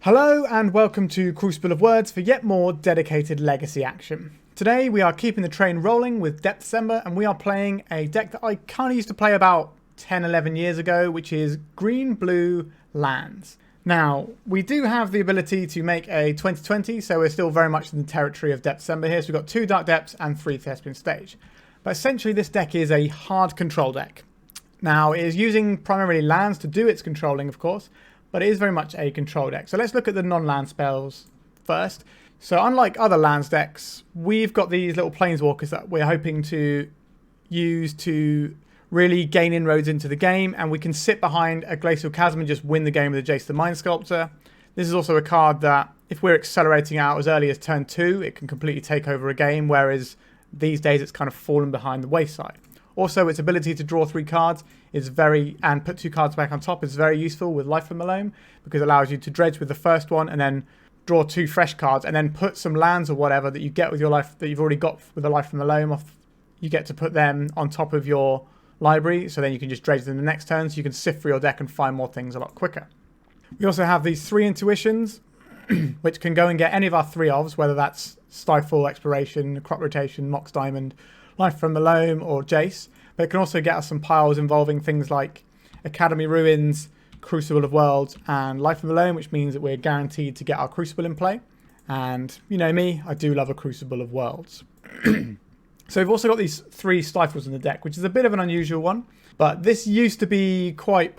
Hello and welcome to Crucible of Worlds for yet more dedicated legacy action. Today we are keeping the train rolling with Depth December and we are playing a deck that I kind of used to play about 10-11 years ago, which is green-blue lands. Now, we do have the ability to make a 2020, so we're still very much in the territory of Depth December here. So we've got 2 Dark Depths and 3 Thespian Stage. But essentially this deck is a hard control deck. Now, it is using primarily lands to do its controlling, of course, but it is very much a control deck. So let's look at the non-land spells first. So unlike other lands decks, we've got these little planeswalkers that we're hoping to use to really gain inroads into the game, and we can sit behind a Glacial Chasm and just win the game with a Jace the Mind Sculptor. This is also a card that, if we're accelerating out as early as turn 2, it can completely take over a game, whereas these days it's kind of fallen behind the wayside. Also, its ability to draw 3 cards is and put 2 cards back on top is very useful with Life from the Loam, because it allows you to dredge with the first one and then draw 2 fresh cards and then put some lands or whatever that you get with your life that you've already got with the Life from the Loam off. You get to put them on top of your library, so then you can just dredge them the next turn, so you can sift through your deck and find more things a lot quicker. We also have these 3 intuitions, which can go and get any of our 3 ofs, whether that's Stifle, Exploration, Crop Rotation, Mox Diamond, Life from the Loam, or Jace. But it can also get us some piles involving things like Academy Ruins, Crucible of Worlds, and Life from the Loam, which means that we're guaranteed to get our Crucible in play. And you know me, I do love a Crucible of Worlds. So we've also got these 3 Stifles in the deck, which is a bit of an unusual one. But this used to be quite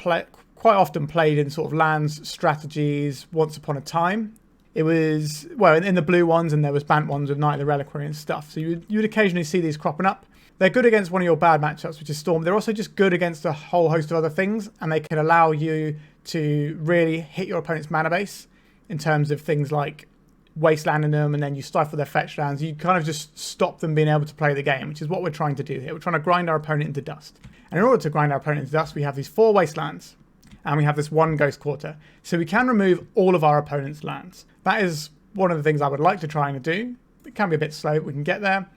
often played in sort of lands strategies once upon a time. It was, well, in the blue ones, and there was Bant ones with Knight of the Reliquary and stuff. So you'd occasionally see these cropping up. They're good against one of your bad matchups, which is Storm. They're also just good against a whole host of other things, and they can allow you to really hit your opponent's mana base in terms of things like Wastelanding them, and then you stifle their fetch lands. You kind of just stop them being able to play the game, which is what we're trying to do here. We're trying to grind our opponent into dust. And in order to grind our opponent into dust, we have these 4 Wastelands, and we have this 1 Ghost Quarter. So we can remove all of our opponent's lands. That is one of the things I would like to try and do. It can be a bit slow, but we can get there.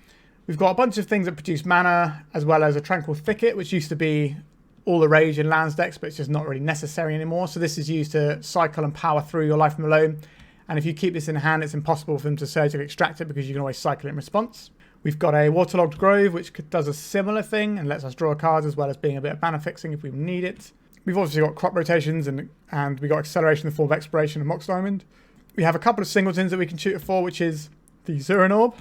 We've got a bunch of things that produce mana, as well as a Tranquil Thicket, which used to be all the rage in lands decks, but it's just not really necessary anymore. So this is used to cycle and power through your Life from the Loam. And if you keep this in hand, it's impossible for them to surgically extract it, because you can always cycle it in response. We've got a Waterlogged Grove, which does a similar thing and lets us draw cards, as well as being a bit of mana fixing if we need it. We've obviously got crop rotations, and we've got acceleration in the form of Exploration and Mox Diamond. We have a couple of singletons that we can shoot it for, which is the Zuran Orb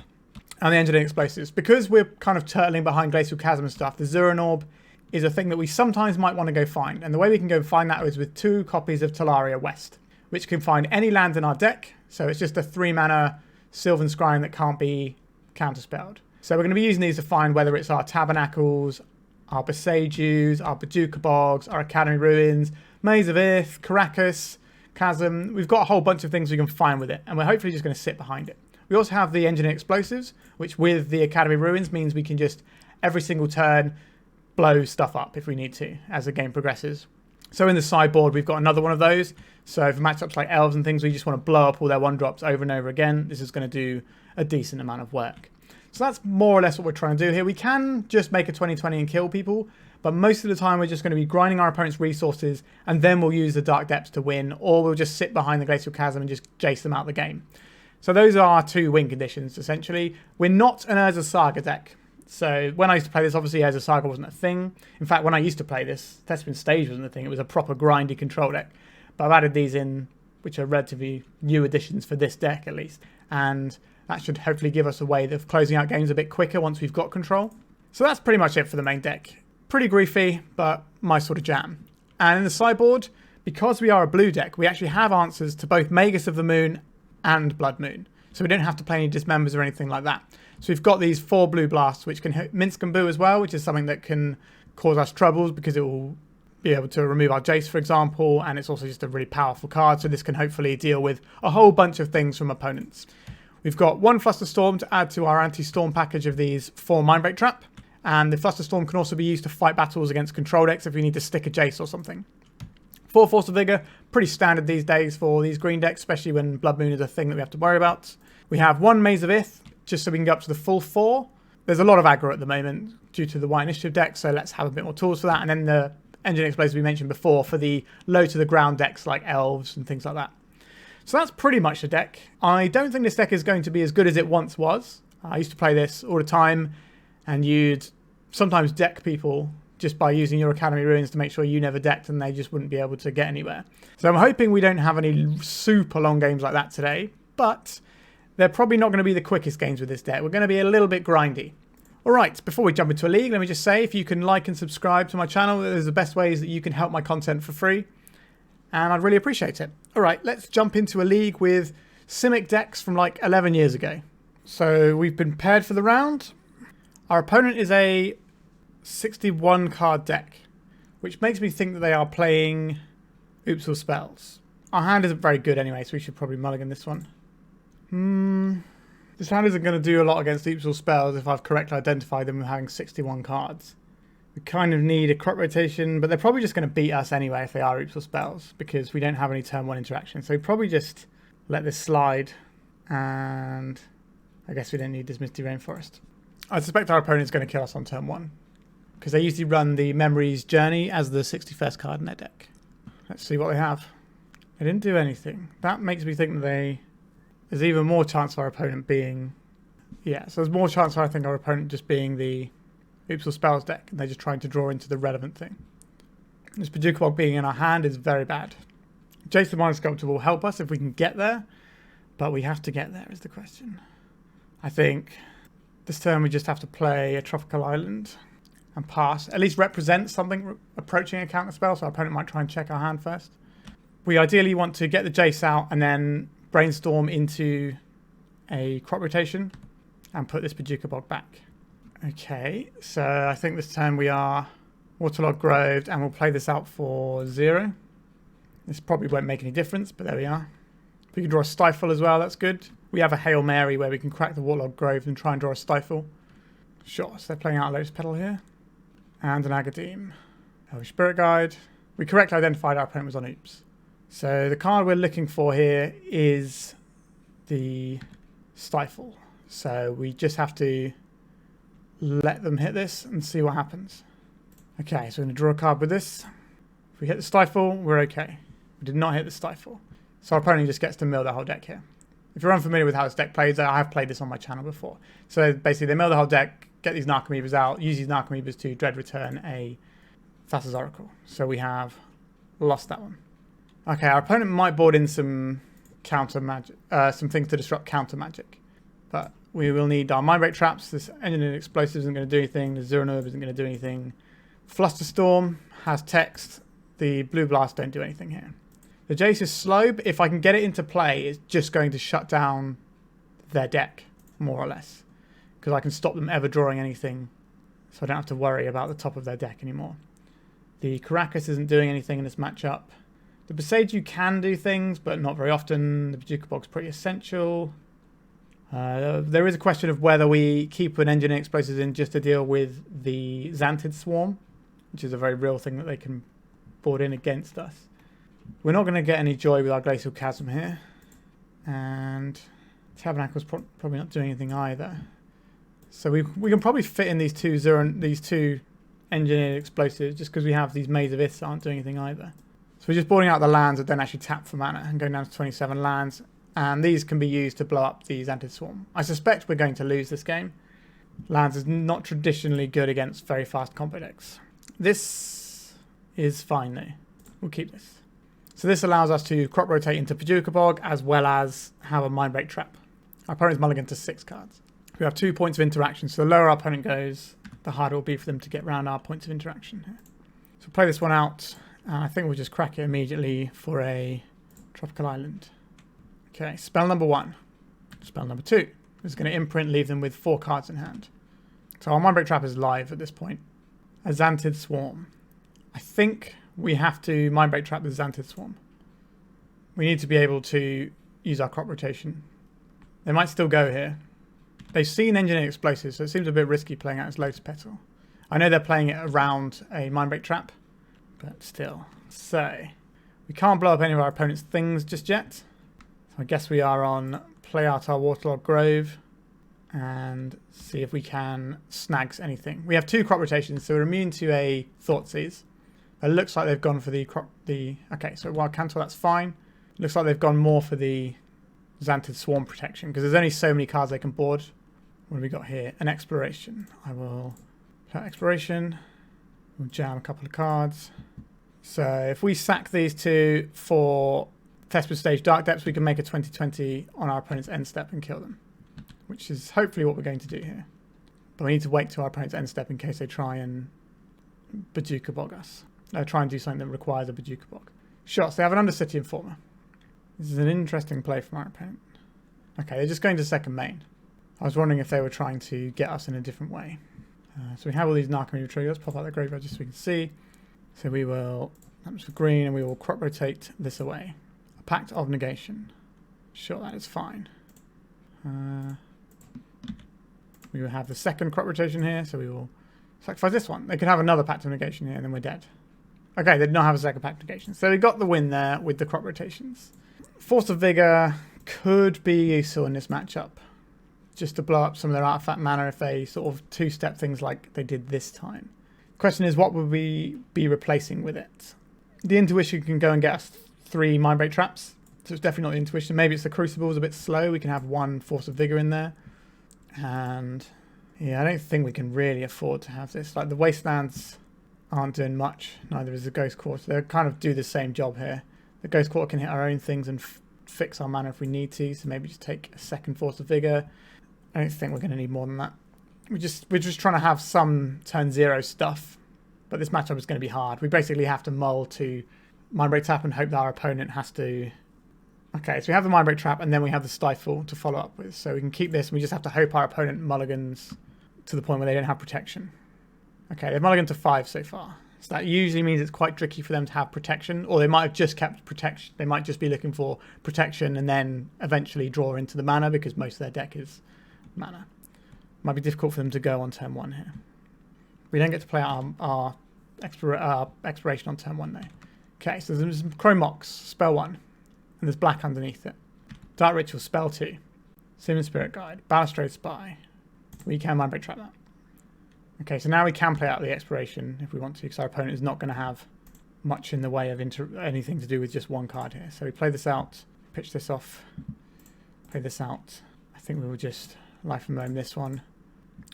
and the Engineering Explosives. Because we're kind of turtling behind Glacial Chasm and stuff, the Zuran Orb is a thing that we sometimes might want to go find. And the way we can go find that is with 2 copies of Tolaria West, which can find any land in our deck. So it's just a 3-mana Sylvan Scrying that can't be counterspelled. So we're going to be using these to find whether it's our Tabernacles, our Boseijus, our Bojuka Bogs, our Academy Ruins, Maze of Ith, Karakas, Chasm. We've got a whole bunch of things we can find with it, and we're hopefully just going to sit behind it. We also have the Engineering Explosives, which with the Academy Ruins means we can just, every single turn, blow stuff up if we need to as the game progresses. So in the sideboard, we've got another one of those. So for matchups like Elves and things, we just want to blow up all their 1-drops over and over again. This is going to do a decent amount of work. So that's more or less what we're trying to do here. We can just make a 2020 and kill people, but most of the time we're just going to be grinding our opponent's resources, and then we'll use the Dark Depths to win, or we'll just sit behind the Glacial Chasm and just Jace them out of the game. So those are our 2 win conditions, essentially. We're not an Urza Saga deck. So when I used to play this, obviously Urza Saga wasn't a thing. In fact, when I used to play this, Thespian Stage wasn't a thing. It was a proper grindy control deck. But I've added these in, which are relatively new additions for this deck at least. And that should hopefully give us a way of closing out games a bit quicker once we've got control. So that's pretty much it for the main deck. Pretty griefy, but my sort of jam. And in the sideboard, because we are a blue deck, we actually have answers to both Magus of the Moon and Blood Moon. So we don't have to play any Dismembers or anything like that. So we've got these 4 blue blasts, which can hit Minsk and Boo as well, which is something that can cause us troubles because it will be able to remove our Jace, for example, and it's also just a really powerful card, so this can hopefully deal with a whole bunch of things from opponents. We've got 1 Flusterstorm to add to our anti-storm package of these 4 Mindbreak Trap, and the Flusterstorm can also be used to fight battles against control decks if we need to stick a Jace or something. 4 Force of Vigor, pretty standard these days for these green decks, especially when Blood Moon is a thing that we have to worry about. We have 1 Maze of Ith, just so we can get up to the full 4. There's a lot of aggro at the moment due to the White Initiative deck, so let's have a bit more tools for that. And then the Engineering Explosives we mentioned before for the low to the ground decks like Elves and things like that. So that's pretty much the deck. I don't think this deck is going to be as good as it once was. I used to play this all the time, and you'd sometimes deck people just by using your Academy Ruins to make sure you never decked and they just wouldn't be able to get anywhere. So I'm hoping we don't have any super long games like that today, but they're probably not going to be the quickest games with this deck. We're going to be a little bit grindy. Alright, before we jump into a league, let me just say if you can like and subscribe to my channel, there's the best ways that you can help my content for free, and I'd really appreciate it. Alright, let's jump into a league with SIMIC decks from like 11 years ago. So we've been paired for the round. Our opponent is a 61 card deck, which makes me think that they are playing Oops All Spells. Our hand isn't very good anyway, so we should probably mulligan this one. This hand isn't going to do a lot against Oops All Spells if I've correctly identified them with having 61 cards. We kind of need a crop rotation, but they're probably just going to beat us anyway if they are Oops All Spells, because we don't have any turn 1 interaction. So we probably just let this slide, and I guess we don't need this Misty Rainforest. I suspect our opponent's going to kill us on turn 1, because they usually run the Memory's Journey as the 61st card in their deck. Let's see what they have. They didn't do anything. That makes me think that there's even more chance of our opponent being... Yeah, so there's more chance of, I think, our opponent just being the Oops All Spells deck, and they're just trying to draw into the relevant thing. This Bojuka Bog being in our hand is very bad. Jace the Minor Sculptor will help us if we can get there, but we have to get there is the question. I think this turn we just have to play a Tropical Island and pass. At least represent something approaching a counter spell, so our opponent might try and check our hand first. We ideally want to get the Jace out and then brainstorm into a crop rotation and put this Bojuka Bog back. Okay, so I think this turn we are Waterlogged Grove, and we'll play this out for 0. This probably won't make any difference, but there we are. We can draw a Stifle as well, that's good. We have a Hail Mary where we can crack the Waterlogged Grove and try and draw a Stifle. Sure, so they're playing out a Lotus Petal here. And an Agadeem. Elvish Spirit Guide. We correctly identified our opponent was on Oops. So the card we're looking for here is the Stifle. So we just have to let them hit this and see what happens. Okay, so we're going to draw a card with this. If we hit the Stifle, we're okay. We did not hit the Stifle. So our opponent just gets to mill the whole deck here. If you're unfamiliar with how this deck plays, I have played this on my channel before. So basically they mill the whole deck, get these Narcomoebas out, use these Narcomoebas to dread return a Thassa's Oracle. So we have lost that one. Okay, our opponent might board in some counter magic, some things to disrupt counter magic. But we will need our Mindbreak Traps. This Engineered Explosive isn't going to do anything. The Zeronov isn't going to do anything. Flusterstorm has text. The Blue Blast don't do anything here. The Jace is slow, but if I can get it into play, it's just going to shut down their deck, more or less. Because I can stop them ever drawing anything, so I don't have to worry about the top of their deck anymore. The Karakas isn't doing anything in this matchup. The Boseiju can do things, but not very often. The Bojuka Bog's pretty essential. There is a question of whether we keep an Engineering Explosives in just to deal with the Xantid Swarm, which is a very real thing that they can board in against us. We're not going to get any joy with our Glacial Chasm here. And Tabernacle's probably not doing anything either. So we can probably fit in these two Engineered Explosives just because we have these Maze of Ith aren't doing anything either. So we're just boarding out the lands that don't actually tap for mana and going down to 27 lands. And these can be used to blow up the Xantid Swarm. I suspect we're going to lose this game. Lands is not traditionally good against very fast combo decks. This is fine though. We'll keep this. So this allows us to crop rotate into Bojuka Bog as well as have a Mindbreak Trap. Our opponent's mulligan to 6 cards. We have 2 points of interaction, so the lower our opponent goes, the harder it will be for them to get around our points of interaction here. So play this one out, and I think we'll just crack it immediately for a Tropical Island. Okay, spell number 1. Spell number 2. This is going to imprint, leave them with 4 cards in hand. So our Mindbreak Trap is live at this point. A Xantid Swarm. I think we have to Mindbreak Trap the Xantid Swarm. We need to be able to use our crop rotation. They might still go here. They've seen Engineered Explosives, so it seems a bit risky playing out as Lotus Petal. I know they're playing it around a Mindbreak Trap, but still. So, we can't blow up any of our opponent's things just yet. So I guess we are on play out our Waterlogged Grove and see if we can snag anything. We have 2 crop rotations, so we're immune to a Thoughtseize. It looks like they've gone for the crop. Okay, so Wild Cantor, that's fine. Looks like they've gone more for the Xanthid Swarm protection because there's only so many cards they can board. What have we got here? An Exploration. I will play Exploration. We'll jam a couple of cards. So if we sack these two for Thespian stage Dark Depths, we can make a 20/20 on our opponent's end step and kill them, which is hopefully what we're going to do here. But we need to wait till our opponent's end step in case they try and Bojuka Bog us. Try and do something that requires a Bojuka Bog. Shots. They have an Undercity Informer. This is an interesting play from our opponent. Okay, they're just going to second main. I was wondering if they were trying to get us in a different way. So we have all these Narcometer triggers. Pop out the graveyard just so we can see. So we will, that's for green, and we will crop rotate this away. A Pact of Negation. Sure, that is fine. We will have the second crop rotation here, so we will sacrifice this one. They could have another Pact of Negation here, and then we're dead. Okay, they did not have a second Pact of Negation. So we got the win there with the crop rotations. Force of Vigor could be useful in this matchup, just to blow up some of their artifact mana if they sort of two-step things like they did this time. The question is, what would we be replacing with it? The Intuition can go and get us 3 Mindbreak traps, so it's definitely not the Intuition. Maybe it's the Crucible is a bit slow. We can have 1 Force of Vigor in there. And yeah, I don't think we can really afford to have this. Like the Wastelands aren't doing much, neither is the Ghost Quarter. They kind of do the same job here. The Ghost Quarter can hit our own things and fix our mana if we need to, so maybe just take a second Force of Vigor. I don't think we're going to need more than that. We're just trying to have some turn 0 stuff, but this matchup is going to be hard. We basically have to mull to Mindbreak Tap and hope that our opponent has to... Okay, so we have the Mindbreak Trap and then we have the Stifle to follow up with. So we can keep this and we just have to hope our opponent mulligans to the point where they don't have protection. Okay, they've mulliganed to 5 so far. So that usually means it's quite tricky for them to have protection, or they might have just kept protection. They might just be looking for protection and then eventually draw into the mana because most of their deck is mana. Might be difficult for them to go on turn 1 here. We don't get to play out our Exploration on turn 1 though. Okay, so there's Chrome Mox, spell 1, and there's black underneath it. Dark Ritual, spell 2. Sim and Spirit Guide, Balustrade Spy. We can Mindbreak Trap that. Okay, so now we can play out the Exploration if we want to, because our opponent is not going to have much in the way of anything to do with just 1 card here. So we play this out, pitch this off, play this out. I think we will just Life and Loam this one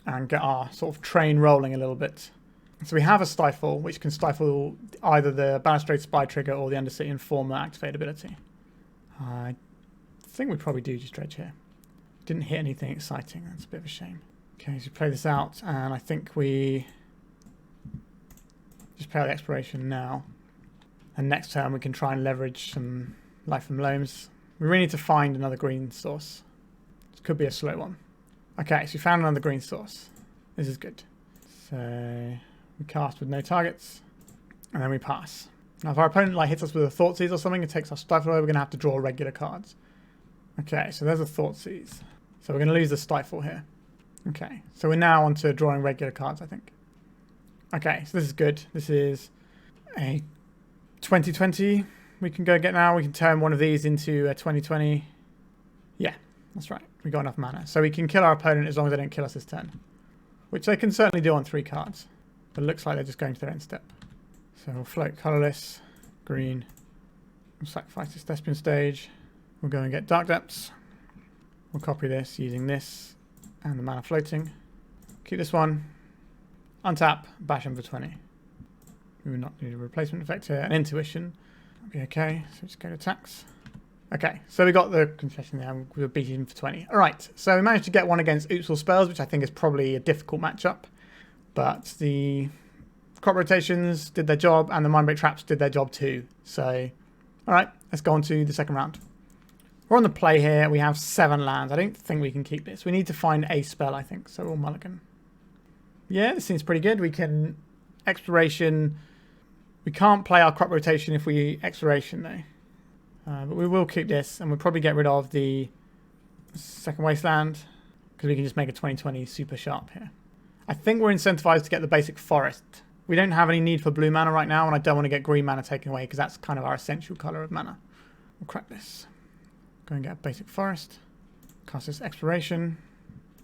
and get our sort of train rolling a little bit. So we have a Stifle, which can stifle either the Balustrade Spy trigger or the Undercity Informer activate ability. I think we probably do just dredge here. Didn't hit anything exciting, that's a bit of a shame. Okay, so play this out, and I think we just play out the Exploration now. And next turn we can try and leverage some Life and Loams. We really need to find another green source. This could be a slow one. Okay, so we found another green source. This is good. So we cast with no targets, and then we pass. Now if our opponent hits us with a Thoughtseize or something, it takes our Stifle away, we're going to have to draw regular cards. Okay, so there's a Thoughtseize. So we're going to lose the Stifle here. Okay, so we're now on to drawing regular cards, I think. Okay, so this is good. This is a 20/20 we can go get now. We can turn one of these into a 20/20. Yeah, that's right. We got enough mana. So we can kill our opponent as long as they don't kill us this turn. Which they can certainly do on 3 cards. But it looks like they're just going to their end step. So we'll float colourless, green. We'll sacrifice this Thespian stage. We'll go and get Dark Depths. We'll copy this using this and the mana floating. Keep this one. Untap, bash him for 20. We will not need a replacement effect here. An Intuition. That'll be okay. So just go to attacks. Okay, so we got the concession there. We'll beat him for 20. Alright, so we managed to get one against Oops All Spells, which I think is probably a difficult matchup. But the crop rotations did their job, and the Mindbreak Traps did their job too. So, alright, let's go on to the second round. We're on the play here. We have 7 lands. I don't think we can keep this. We need to find a spell, I think. So we'll mulligan. Yeah, this seems pretty good. We can Exploration. We can't play our crop rotation if we Exploration, though. But we will keep this, and we'll probably get rid of the second Wasteland, because we can just make a 20/20 super sharp here. I think we're incentivized to get the basic Forest. We don't have any need for blue mana right now, and I don't want to get green mana taken away, because that's kind of our essential color of mana. We'll crack this. Go and get a basic Forest. Cast this Exploration.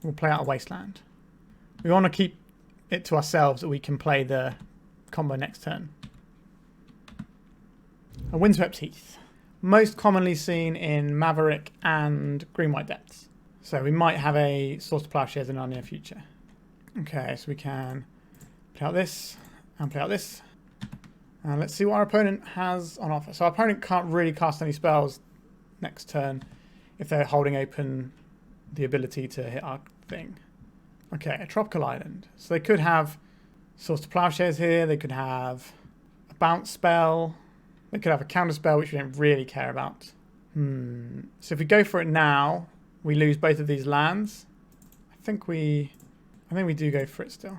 We'll play out a Wasteland. We want to keep it to ourselves that we can play the combo next turn. A Windswept Heath. most commonly seen in Maverick and Green-White Depths. So we might have a Source to Plowshares in our near future. Okay, so we can play out this and play out this. And let's see what our opponent has on offer. So our opponent can't really cast any spells next turn if they're holding open the ability to hit our thing. Okay, a tropical island. So they could have Source to Plowshares here. They could have a bounce spell. They could have a counter spell, which we don't really care about. So if we go for it now, we lose both of these lands. I think we do go for it still.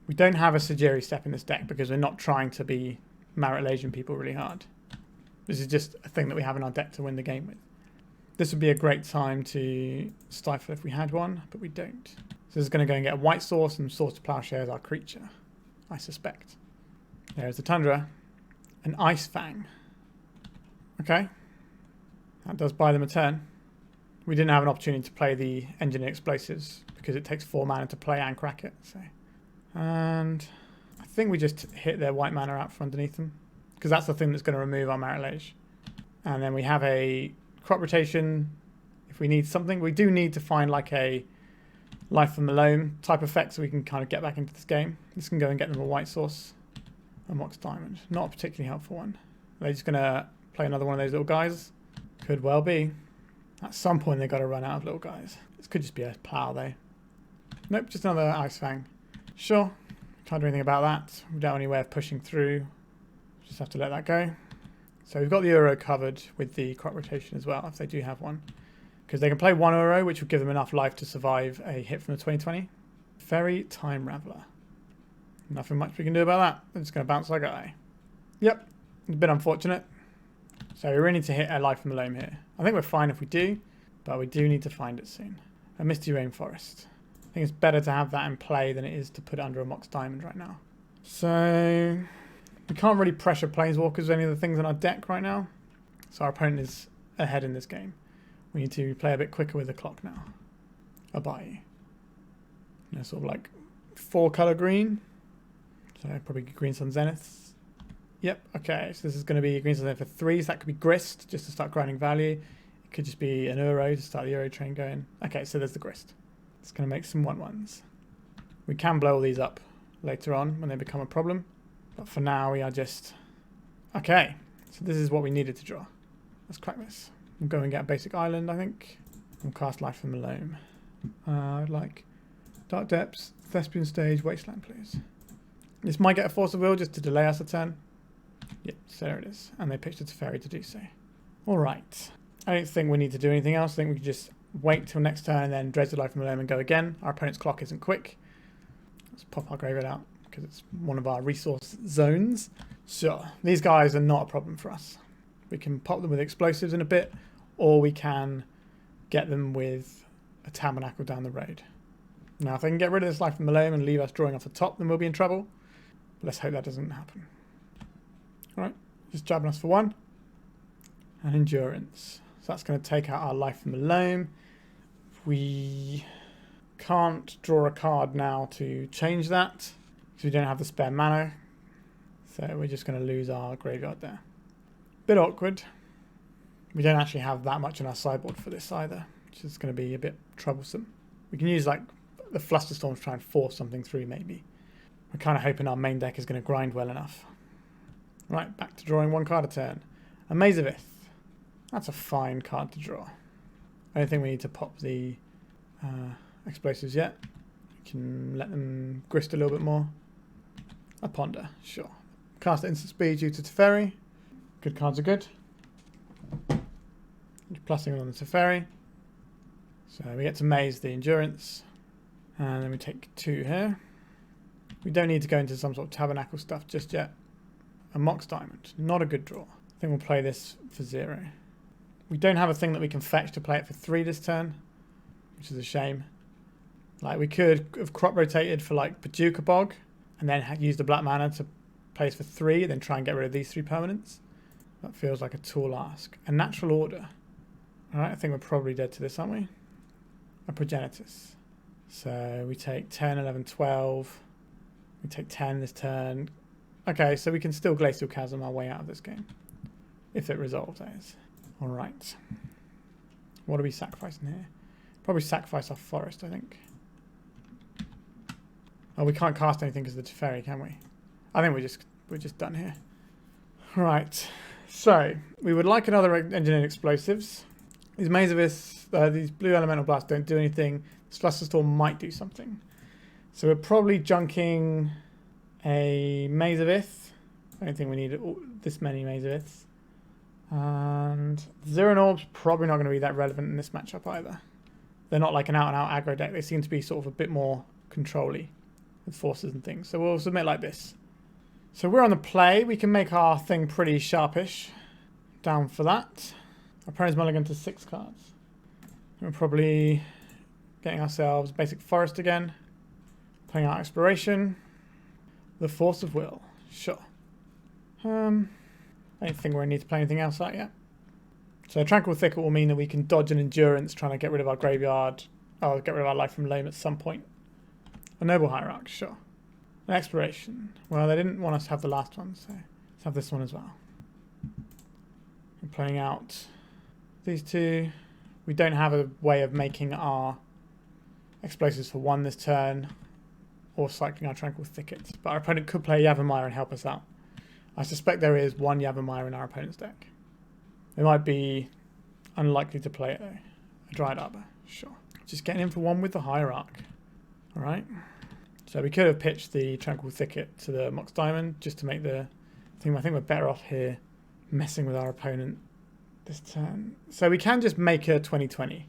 We don't have a Sejiri Step in this deck because we're not trying to be Marit Asian people really hard. This is just a thing that we have in our deck to win the game with. This would be a great time to Stifle if we had one, but we don't. So this is going to go and get a white source and Source to Plowshare as our creature, I suspect. There's the Tundra. An Ice Fang. Okay. That does buy them a turn. We didn't have an opportunity to play the Engineer Explosives because it takes 4 mana to play and crack it. So, and I think we just hit their white mana out from underneath them because that's the thing that's going to remove our Marilage. And then we have a crop rotation if we need something. We do need to find like a Life from the Loam type effect so we can kind of get back into this game. This can go and get them a white source. A Mox Diamond. Not a particularly helpful one. They're just going to play another one of those little guys. Could well be. At some point they've got to run out of little guys. This could just be a plow though. Nope, just another Ice Fang. Sure. Can't do anything about that. We don't have any way of pushing through. Just have to let that go. So we've got the Uro covered with the crop rotation as well, if they do have one. Because they can play one Uro, which would give them enough life to survive a hit from the 2020. Fairy Time Raveler. Nothing much we can do about that. They're just going to bounce our guy. Yep, a bit unfortunate. So we really need to hit a Life from the Loam here. I think we're fine if we do, but we do need to find it soon. A Misty Rainforest. I think it's better to have that in play than it is to put it under a Mox Diamond right now. So we can't really pressure Planeswalkers with any of the things in our deck right now. So our opponent is ahead in this game. We need to play a bit quicker with the clock now. I'll buy you. Sort of like 4-color green. So probably Green Sun Zeniths. Yep, okay, so this is going to be Green Sun Zenith for 3, so that could be Grist, just to start grinding value. It could just be an Uro to start the Uro train going. Okay, so there's the Grist. It's going to make some 1/1s. We can blow all these up later on when they become a problem. But for now, we are just... Okay, so this is what we needed to draw. Let's crack this. We'll go and get a basic island, I think. We'll cast Life from the Loam. I'd like Dark Depths, Thespian Stage, Wasteland, please. This might get a Force of Will just to delay us a turn. Yep, so there it is. And they pitched a Teferi to do so. Alright. I don't think we need to do anything else. I think we can just wait till next turn and then dredge the Life from the Loam and go again. Our opponent's clock isn't quick. Let's pop our graveyard out because it's one of our resource zones. Sure. These guys are not a problem for us. We can pop them with explosives in a bit, or we can get them with a Tabernacle down the road. Now, if they can get rid of this Life from the Loam and leave us drawing off the top, then we'll be in trouble. But let's hope that doesn't happen. Alright, just jabbing us for 1. And Endurance. So that's going to take out our Life from the Loam. We can't draw a card now to change that, because we don't have the spare mana. So we're just going to lose our graveyard there. Bit awkward. We don't actually have that much on our sideboard for this either, which is going to be a bit troublesome. We can use like the Flusterstorm to try and force something through maybe. We're kind of hoping our main deck is going to grind well enough. Right, back to drawing 1 card a turn. A Maze of Ith. That's a fine card to draw. I don't think we need to pop the explosives yet. We can let them grist a little bit more. A Ponder, sure. Cast at instant speed due to Teferi. Good cards are good. Plussing on the Teferi. So we get to Maze the Endurance. And then we take 2 here. We don't need to go into some sort of Tabernacle stuff just yet. A Mox Diamond. Not a good draw. I think we'll play this for 0. We don't have a thing that we can fetch to play it for 3 this turn, which is a shame. Like, we could have crop rotated for like Bojuka Bog and then use the black mana to place for 3 and then try and get rid of these 3 permanents. That feels like a tall ask. A Natural Order. Alright, I think we're probably dead to this, aren't we? A Progenitus. So we take 10, 11, 12. We take 10 this turn. Okay, so we can still Glacial Chasm our way out of this game. If it resolves, that is. Alright. What are we sacrificing here? Probably sacrifice our forest, I think. Oh, we can't cast anything because of the Teferi, can we? I think we're just done here. Right. So, we would like another engineered explosives. These Maze of Ith, these blue elemental blasts don't do anything. This Fluster Storm might do something. So we're probably junking a Maze of Ith. I don't think we need this many Maze of Iths. And Zero and Orb's probably not going to be that relevant in this matchup either. They're not like an out-and-out aggro deck. They seem to be sort of a bit more control-y with forces and things. So we'll submit like this. So we're on the play. We can make our thing pretty sharpish. Down for that. Our opponent's mulligan to 6 cards. We're probably getting ourselves basic forest again. Playing out exploration. The Force of Will. Sure. I don't think we're going to need to play anything else out yet. So Tranquil Thicket will mean that we can dodge an endurance trying to get rid of our graveyard. Oh, get rid of our life from Loam at some point. A Noble Hierarch, sure. An exploration. Well, they didn't want us to have the last one, so let's have this one as well. We're playing out these two. We don't have a way of making our explosives for 1 this turn, or cycling our Tranquil Thicket. But our opponent could play Yavimaya and help us out. I suspect there is 1 Yavimaya in our opponent's deck. It might be unlikely to play it though. A Dryad Arbor, sure. Just getting in for 1 with the Hierarch. Alright. So we could have pitched the Tranquil Thicket to the Mox Diamond just to make the thing. I think we're better off here messing with our opponent this turn. So we can just make a 20/20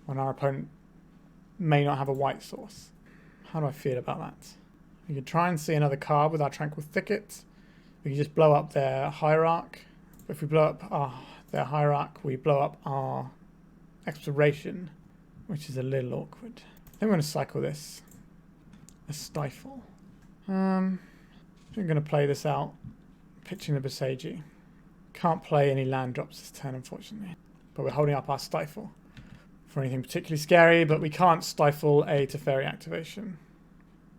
when our opponent may not have a white source. How do I feel about that? We could try and see another card with our Tranquil Thicket. We can just blow up their Hierarch. If we blow up their Hierarch, we blow up our Exploration, which is a little awkward. I think we're going to cycle this. A Stifle. I'm going to play this out, pitching the Boseiju. Can't play any land drops this turn, unfortunately. But we're holding up our Stifle for anything particularly scary, but we can't stifle a Teferi activation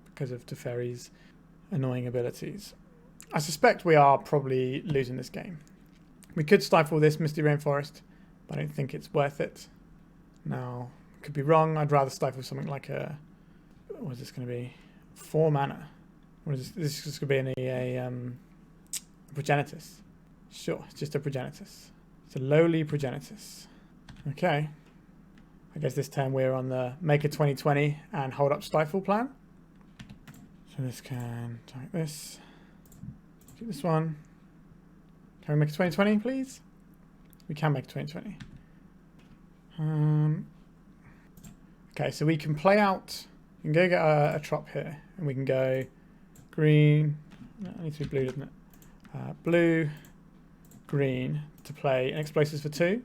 because of Teferi's annoying abilities. I suspect we are probably losing this game. We could stifle this Misty Rainforest, but I don't think it's worth it. Now, could be wrong. I'd rather stifle something like a... What is this going to be? 4 mana. What is this? This is going to be a Progenitus. Sure, it's just a Progenitus. It's a lowly Progenitus. Okay. I guess this turn we're on the make a 20/20 and hold up Stifle plan. So this can take this. Do this one. Can we make a 20/20, please? We can make a 20/20. Okay, so we can play out. We can go get a trop here, and we can go green. No, it needs to be blue, doesn't it? Blue, green to play an explosives for 2.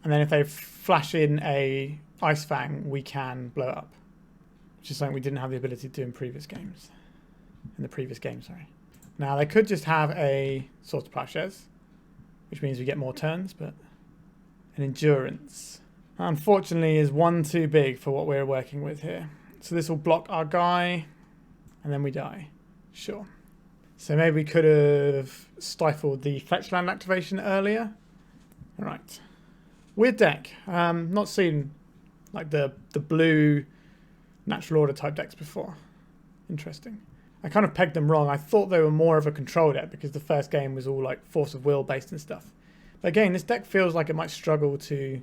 And then if they flash in a Ice Fang, we can blow it up. Which is something we didn't have the ability to do in previous games. In the previous game, sorry. Now, they could just have a Sword of Plowshares, which means we get more turns, but an Endurance, unfortunately, is 1 too big for what we're working with here. So this will block our guy, and then we die. Sure. So maybe we could have stifled the fetch land activation earlier. All right. Weird deck. Not seen like the blue natural order type decks before. Interesting. I kind of pegged them wrong. I thought they were more of a control deck because the first game was all like Force of Will based and stuff. But again, this deck feels like it might struggle to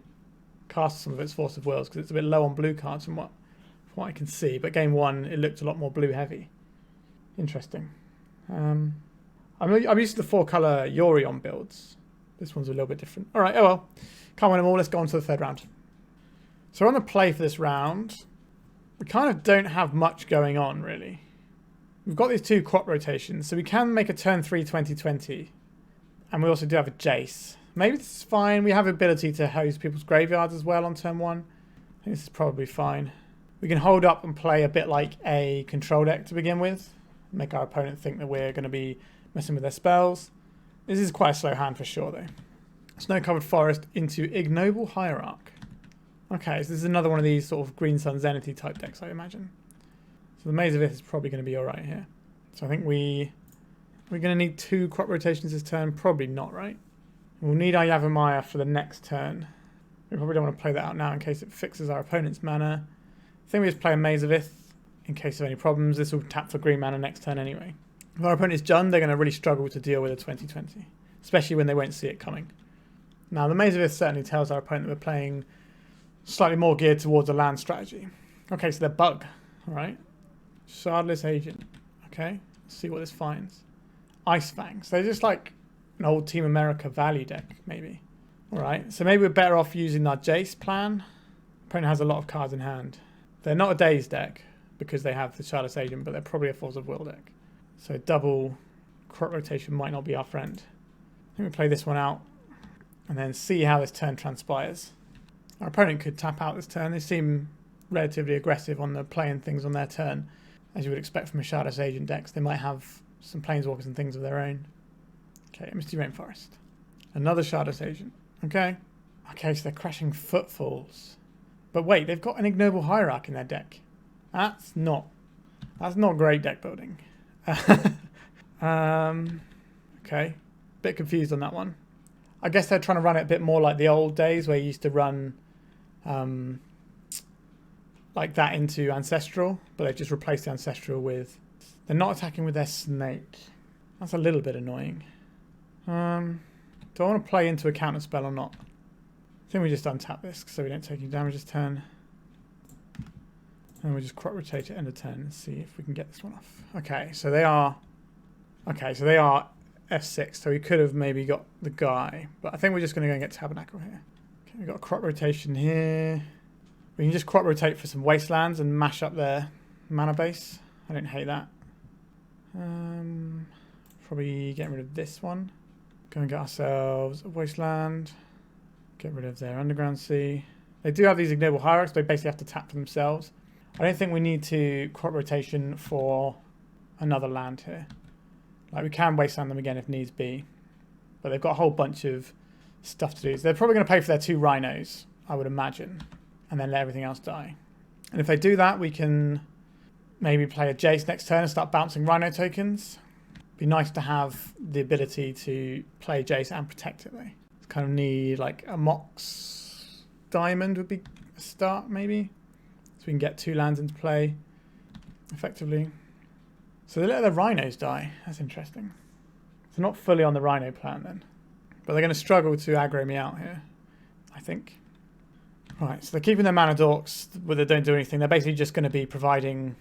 cast some of its Force of Wills because it's a bit low on blue cards from what I can see. But game 1, it looked a lot more blue heavy. Interesting. I'm used to the 4-color Yorion builds. This one's a little bit different. All right, oh well. Can't win them all. Let's go on to the 3rd round. So we're on the play for this round. We kind of don't have much going on, really. We've got these 2 crop rotations, so we can make a turn 3 20/20. And we also do have a Jace. Maybe this is fine. We have ability to host people's graveyards as well on turn 1. I think this is probably fine. We can hold up and play a bit like a control deck to begin with. Make our opponent think that we're going to be messing with their spells. This is quite a slow hand for sure, though. Snow-covered forest into Ignoble Hierarch. Okay, so this is another one of these sort of Green Sun Zenity type decks, I imagine. So the Maze of Ith is probably going to be alright here. So I think we're going to need 2 crop rotations this turn. Probably not, right? We'll need our Yavimaya for the next turn. We probably don't want to play that out now in case it fixes our opponent's mana. I think we just play a Maze of Ith in case of any problems. This will tap for green mana next turn anyway. If our opponent is Jund, they're going to really struggle to deal with a 2020, especially when they won't see it coming. Now, the Maze of Ith certainly tells our opponent that we're playing slightly more geared towards a land strategy. Okay, so they're Bug, all right? Shardless Agent, okay? Let's see what this finds. Ice Fangs. They're just like an old Team America value deck, maybe. All right, so maybe we're better off using our Jace plan. Opponent has a lot of cards in hand. They're not a Daze deck because they have the Shardless Agent, but they're probably a Force of Will deck. So double crop rotation might not be our friend. I think we play this one out and then see how this turn transpires. Our opponent could tap out this turn. They seem relatively aggressive on the playing things on their turn, as you would expect from a Shardless Agent decks. They might have some Planeswalkers and things of their own. Okay, Misty Rainforest. Another Shardless Agent. Okay. Okay, so they're crashing Footfalls. But wait, they've got an Ignoble Hierarch in their deck. That's not great deck building. Okay. Bit confused on that one. I guess they're trying to run it a bit more like the old days where you used to run like that into Ancestral, but they've just replaced the Ancestral with... They're not attacking with their Snake. That's a little bit annoying. Do I want to play into a counter spell or not? I think we just untap this so we don't take any damage this turn. And we just crop rotate it end of turn and see if we can get this one off. Okay, so they are... Okay, so they are F6, so we could have maybe got the guy, but I think we're just going to go and get Tabernacle here. Okay, we've got a crop rotation here. We can just crop rotate for some Wastelands and mash up their mana base. I don't hate that. Probably getting rid of this one. Go and get ourselves a Wasteland. Get rid of their Underground Sea. They do have these Ignoble Hierarchs, but they basically have to tap for themselves. I don't think we need to crop rotation for another land here. Like, we can Wasteland them again if needs be. But they've got a whole bunch of stuff to do. So they're probably going to pay for their 2 Rhinos, I would imagine. And then let everything else die. And if they do that, we can maybe play a Jace next turn and start bouncing Rhino tokens. Be nice to have the ability to play Jace and protect it, though. Kind of need like a Mox Diamond would be a start, maybe. So we can get 2 lands into play effectively. So they let their Rhinos die. That's interesting. So not fully on the Rhino plan then. But they're going to struggle to aggro me out here, I think. Right, so they're keeping their Mana Dorks, but they don't do anything. They're basically just going to be providing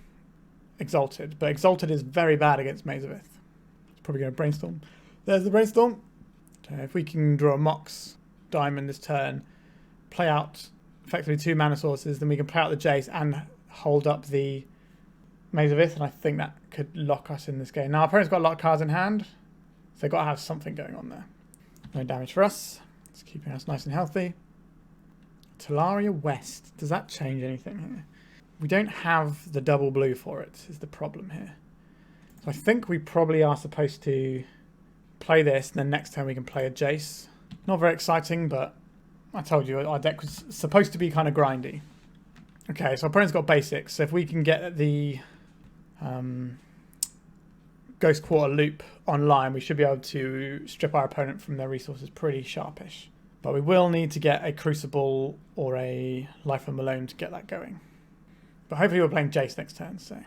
Exalted. But Exalted is very bad against Maze of Ith. It's probably going to Brainstorm. There's the Brainstorm. Okay, if we can draw a Mox Diamond this turn, play out effectively 2 mana sources, then we can play out the Jace and hold up the Maze of Ith, and I think that could lock us in this game. Now, our opponent's got a lot of cards in hand, so they've got to have something going on there. No damage for us. It's keeping us nice and healthy. Tolaria West. Does that change anything here? We don't have the double blue for it, is the problem here. So I think we probably are supposed to play this, and then next turn we can play a Jace. Not very exciting, but I told you our deck was supposed to be kind of grindy. Okay, so our opponent's got basics. So if we can get the Ghost Quarter loop online, we should be able to strip our opponent from their resources pretty sharpish. But we will need to get a Crucible or a Life of Malone to get that going. But hopefully we're playing Jace next turn, so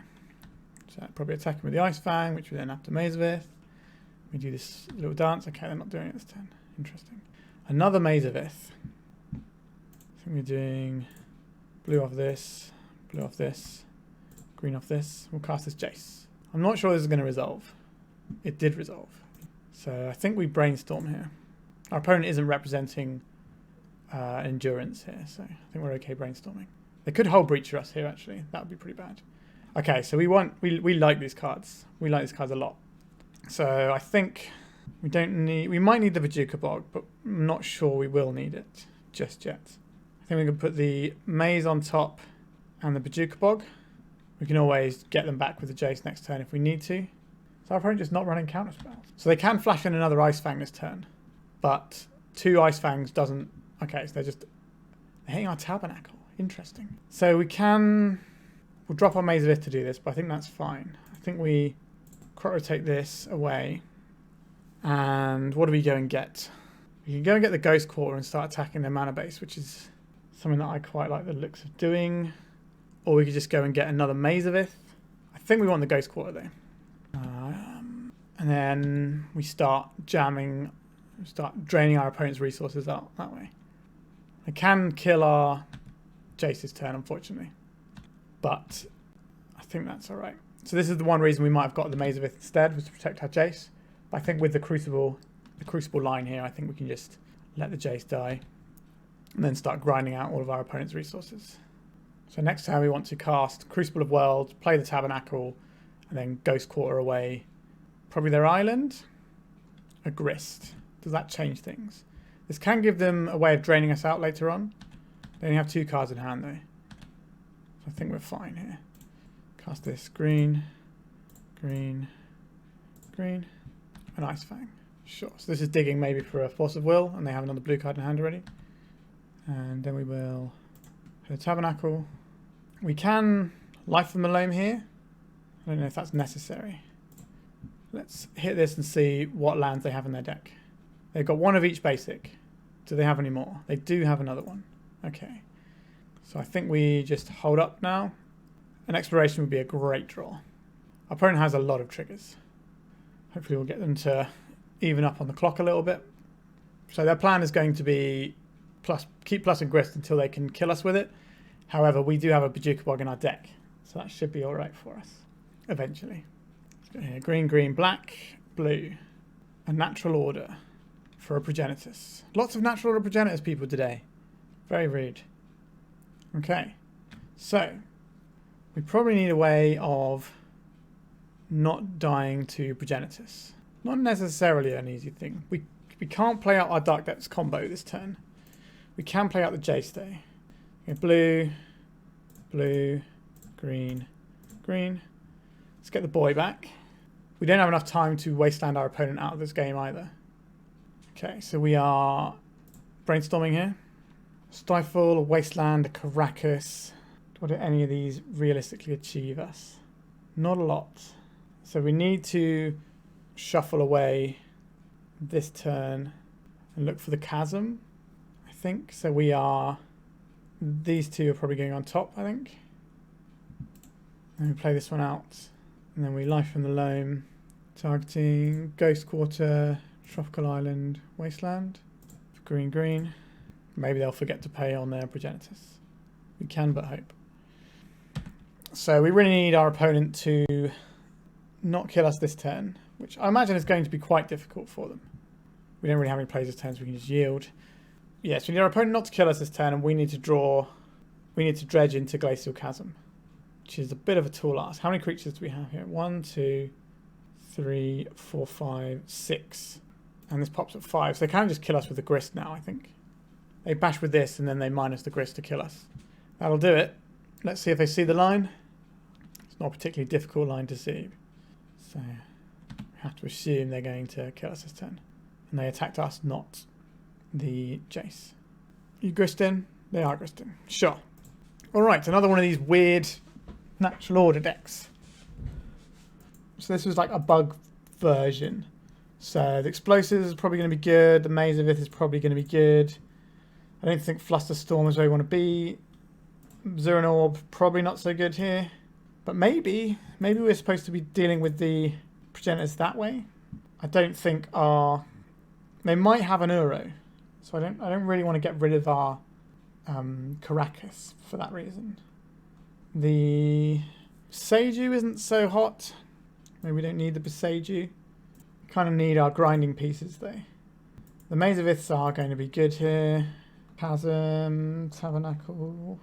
probably attacking with the Ice Fang, which we then have to Maze of Ith. We do this little dance. Okay, they're not doing it this turn. Interesting. Another Maze of Ith. I think we're doing blue off this, green off this. We'll cast this Jace. I'm not sure this is going to resolve. It did resolve. So I think we Brainstorm here. Our opponent isn't representing Endurance here, so I think we're okay brainstorming. They could Hull Breacher us here, actually. That would be pretty bad. Okay, so we like these cards. We like these cards a lot. So I think we might need the Bojuka Bog, but I'm not sure we will need it just yet. I think we can put the Maze on top and the Bojuka Bog. We can always get them back with the Jace next turn if we need to. So our opponent just not running counter spells. So they can flash in another Ice Fang this turn, but 2 Ice Fangs doesn't... Okay, so they're hitting our Tabernacle. Interesting. So we'll drop our Maze of Ith to do this, but I think that's fine. I think we rotate this away. And what do we go and get? We can go and get the Ghost Quarter and start attacking their mana base, which is something that I quite like the looks of doing. Or we could just go and get another Maze of Ith. I think we want the Ghost Quarter though. And then we start jamming, start draining our opponent's resources out that way. I can kill our Jace's turn, unfortunately. But I think that's alright. So this is the one reason we might have got the Maze of Ith instead, was to protect our Jace. But I think with the Crucible line here, I think we can just let the Jace die. And then start grinding out all of our opponent's resources. So next time we want to cast Crucible of Worlds, play the Tabernacle, and then Ghost Quarter away. Probably their island. A Grist. Does that change things? This can give them a way of draining us out later on. They only have 2 cards in hand though. So I think we're fine here. Cast this. Green. Green. Green. An Ice Fang. Sure. So this is digging maybe for a Force of Will, and they have another blue card in hand already. And then we will hit a Tabernacle. We can Life from the Loam here. I don't know if that's necessary. Let's hit this and see what lands they have in their deck. They've got 1 of each basic. Do they have any more? They do have another one. Okay. So I think we just hold up now. An Exploration would be a great draw. Our opponent has a lot of triggers. Hopefully we'll get them to even up on the clock a little bit. So their plan is going to be keep plus and Grist until they can kill us with it. However, we do have a Bojuka Bog in our deck. So that should be alright for us. Eventually. Let's go here. Green, green, black, blue. A natural order for a Progenitus. Lots of natural order Progenitus people today. Very rude. Okay. So, we probably need a way of not dying to Progenitus. Not necessarily an easy thing. We can't play out our Dark Depths combo this turn. We can play out the Jace though. Okay, blue, blue, green, green. Let's get the boy back. We don't have enough time to wasteland our opponent out of this game either. Okay, so we are brainstorming here. Stifle, a Wasteland, a Karakas. What do any of these realistically achieve us? Not a lot. So we need to shuffle away this turn and look for the Chasm, I think. So we are... These 2 are probably going on top, I think. And we play this one out. And then we Life from the Loam. Targeting Ghost Quarter, Tropical Island, Wasteland. Green, green. Maybe they'll forget to pay on their Progenitus. We can but hope. So we really need our opponent to not kill us this turn, which I imagine is going to be quite difficult for them. We don't really have any plays this turn, so we can just yield. Yes, we need our opponent not to kill us this turn, and we need to draw... We need to dredge into Glacial Chasm, which is a bit of a tall ask. How many creatures do we have here? 1, 2, 3, 4, 5, 6. And this pops at 5. So they can just kill us with the Grist now, I think. They bash with this, and then they minus the Grist to kill us. That'll do it. Let's see if they see the line. It's not a particularly difficult line to see. So we have to assume they're going to kill us this turn. And they attacked us, not the Jace. You Gristin? They are Gristin. Sure. Alright, another one of these weird natural order decks. So this was like a bug version. So the Explosives is probably going to be good. The Maze of Ith is probably going to be good. I don't think Flusterstorm is where we want to be. Zuran Orb, probably not so good here. But maybe we're supposed to be dealing with the Progenitors that way. I don't think our... They might have an Uro. So I don't really want to get rid of our Karakas for that reason. The Boseiju isn't so hot. Maybe we don't need the Boseiju. We kind of need our grinding pieces though. The Maze of Iths are going to be good here. Chasm, Tabernacle,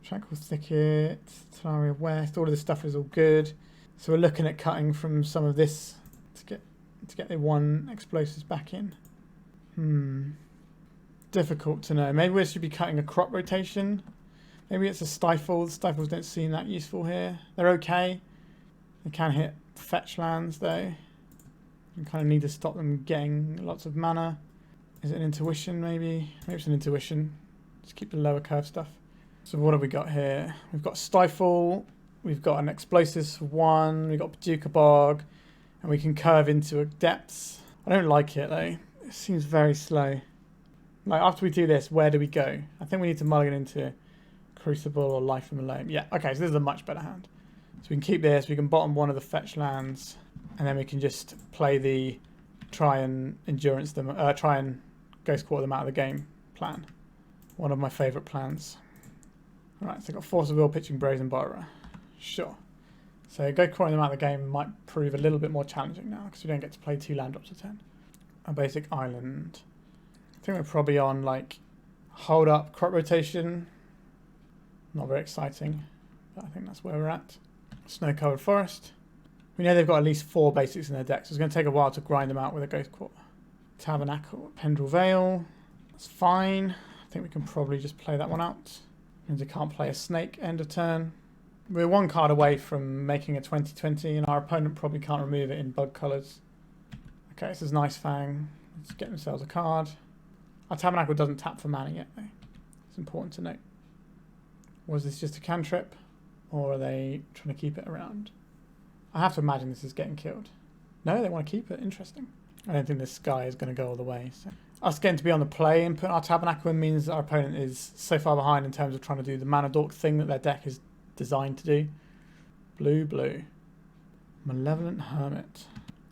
Tranquil Thicket, Tolaria West, all of this stuff is all good. So we're looking at cutting from some of this to get the 1 Explosives back in. Difficult to know. Maybe we should be cutting a crop rotation. Maybe it's a Stifle. The Stifles don't seem that useful here. They're okay. They can hit fetch lands though. You kind of need to stop them getting lots of mana. Is it an Intuition maybe? Maybe it's an Intuition. Just keep the lower curve stuff. So what have we got here? We've got Stifle. We've got an Explosives for 1. We've got Bojuka Bog. And we can curve into a Depths. I don't like it though. It seems very slow. Like, after we do this, where do we go? I think we need to mulligan into Crucible or Life from the Loam. Yeah, okay, so this is a much better hand. So we can keep this, we can bottom one of the fetch lands, and then we can just play the try and Ghost Quarter them out of the game plan. One of my favourite plans. Alright, so I've got Force of Will pitching Brazen Borrower. Sure. So Ghost Quartering them out of the game might prove a little bit more challenging now, because we don't get to play 2 land drops a turn. A basic island. I think we're probably on, like, hold up, crop rotation. Not very exciting, but I think that's where we're at. Snow-covered forest. We know they've got at least 4 basics in their deck, so it's going to take a while to grind them out with a Ghost Quarter. Tabernacle, Pendrell Vale. That's fine. I think we can probably just play that one out. Means we can't play a snake end of turn. We're 1 card away from making a 20/20, and our opponent probably can't remove it in bug colours. Okay, this is Nice Fang. Let's get themselves a card. Our Tabernacle doesn't tap for mana yet, though. It's important to note. Was this just a cantrip, or are they trying to keep it around? I have to imagine this is getting killed. No, they want to keep it. Interesting. I don't think this guy is going to go all the way. So us getting to be on the play and putting our Tabernacle in means that our opponent is so far behind in terms of trying to do the mana dork thing that their deck is designed to do. Blue, blue. Malevolent Hermit.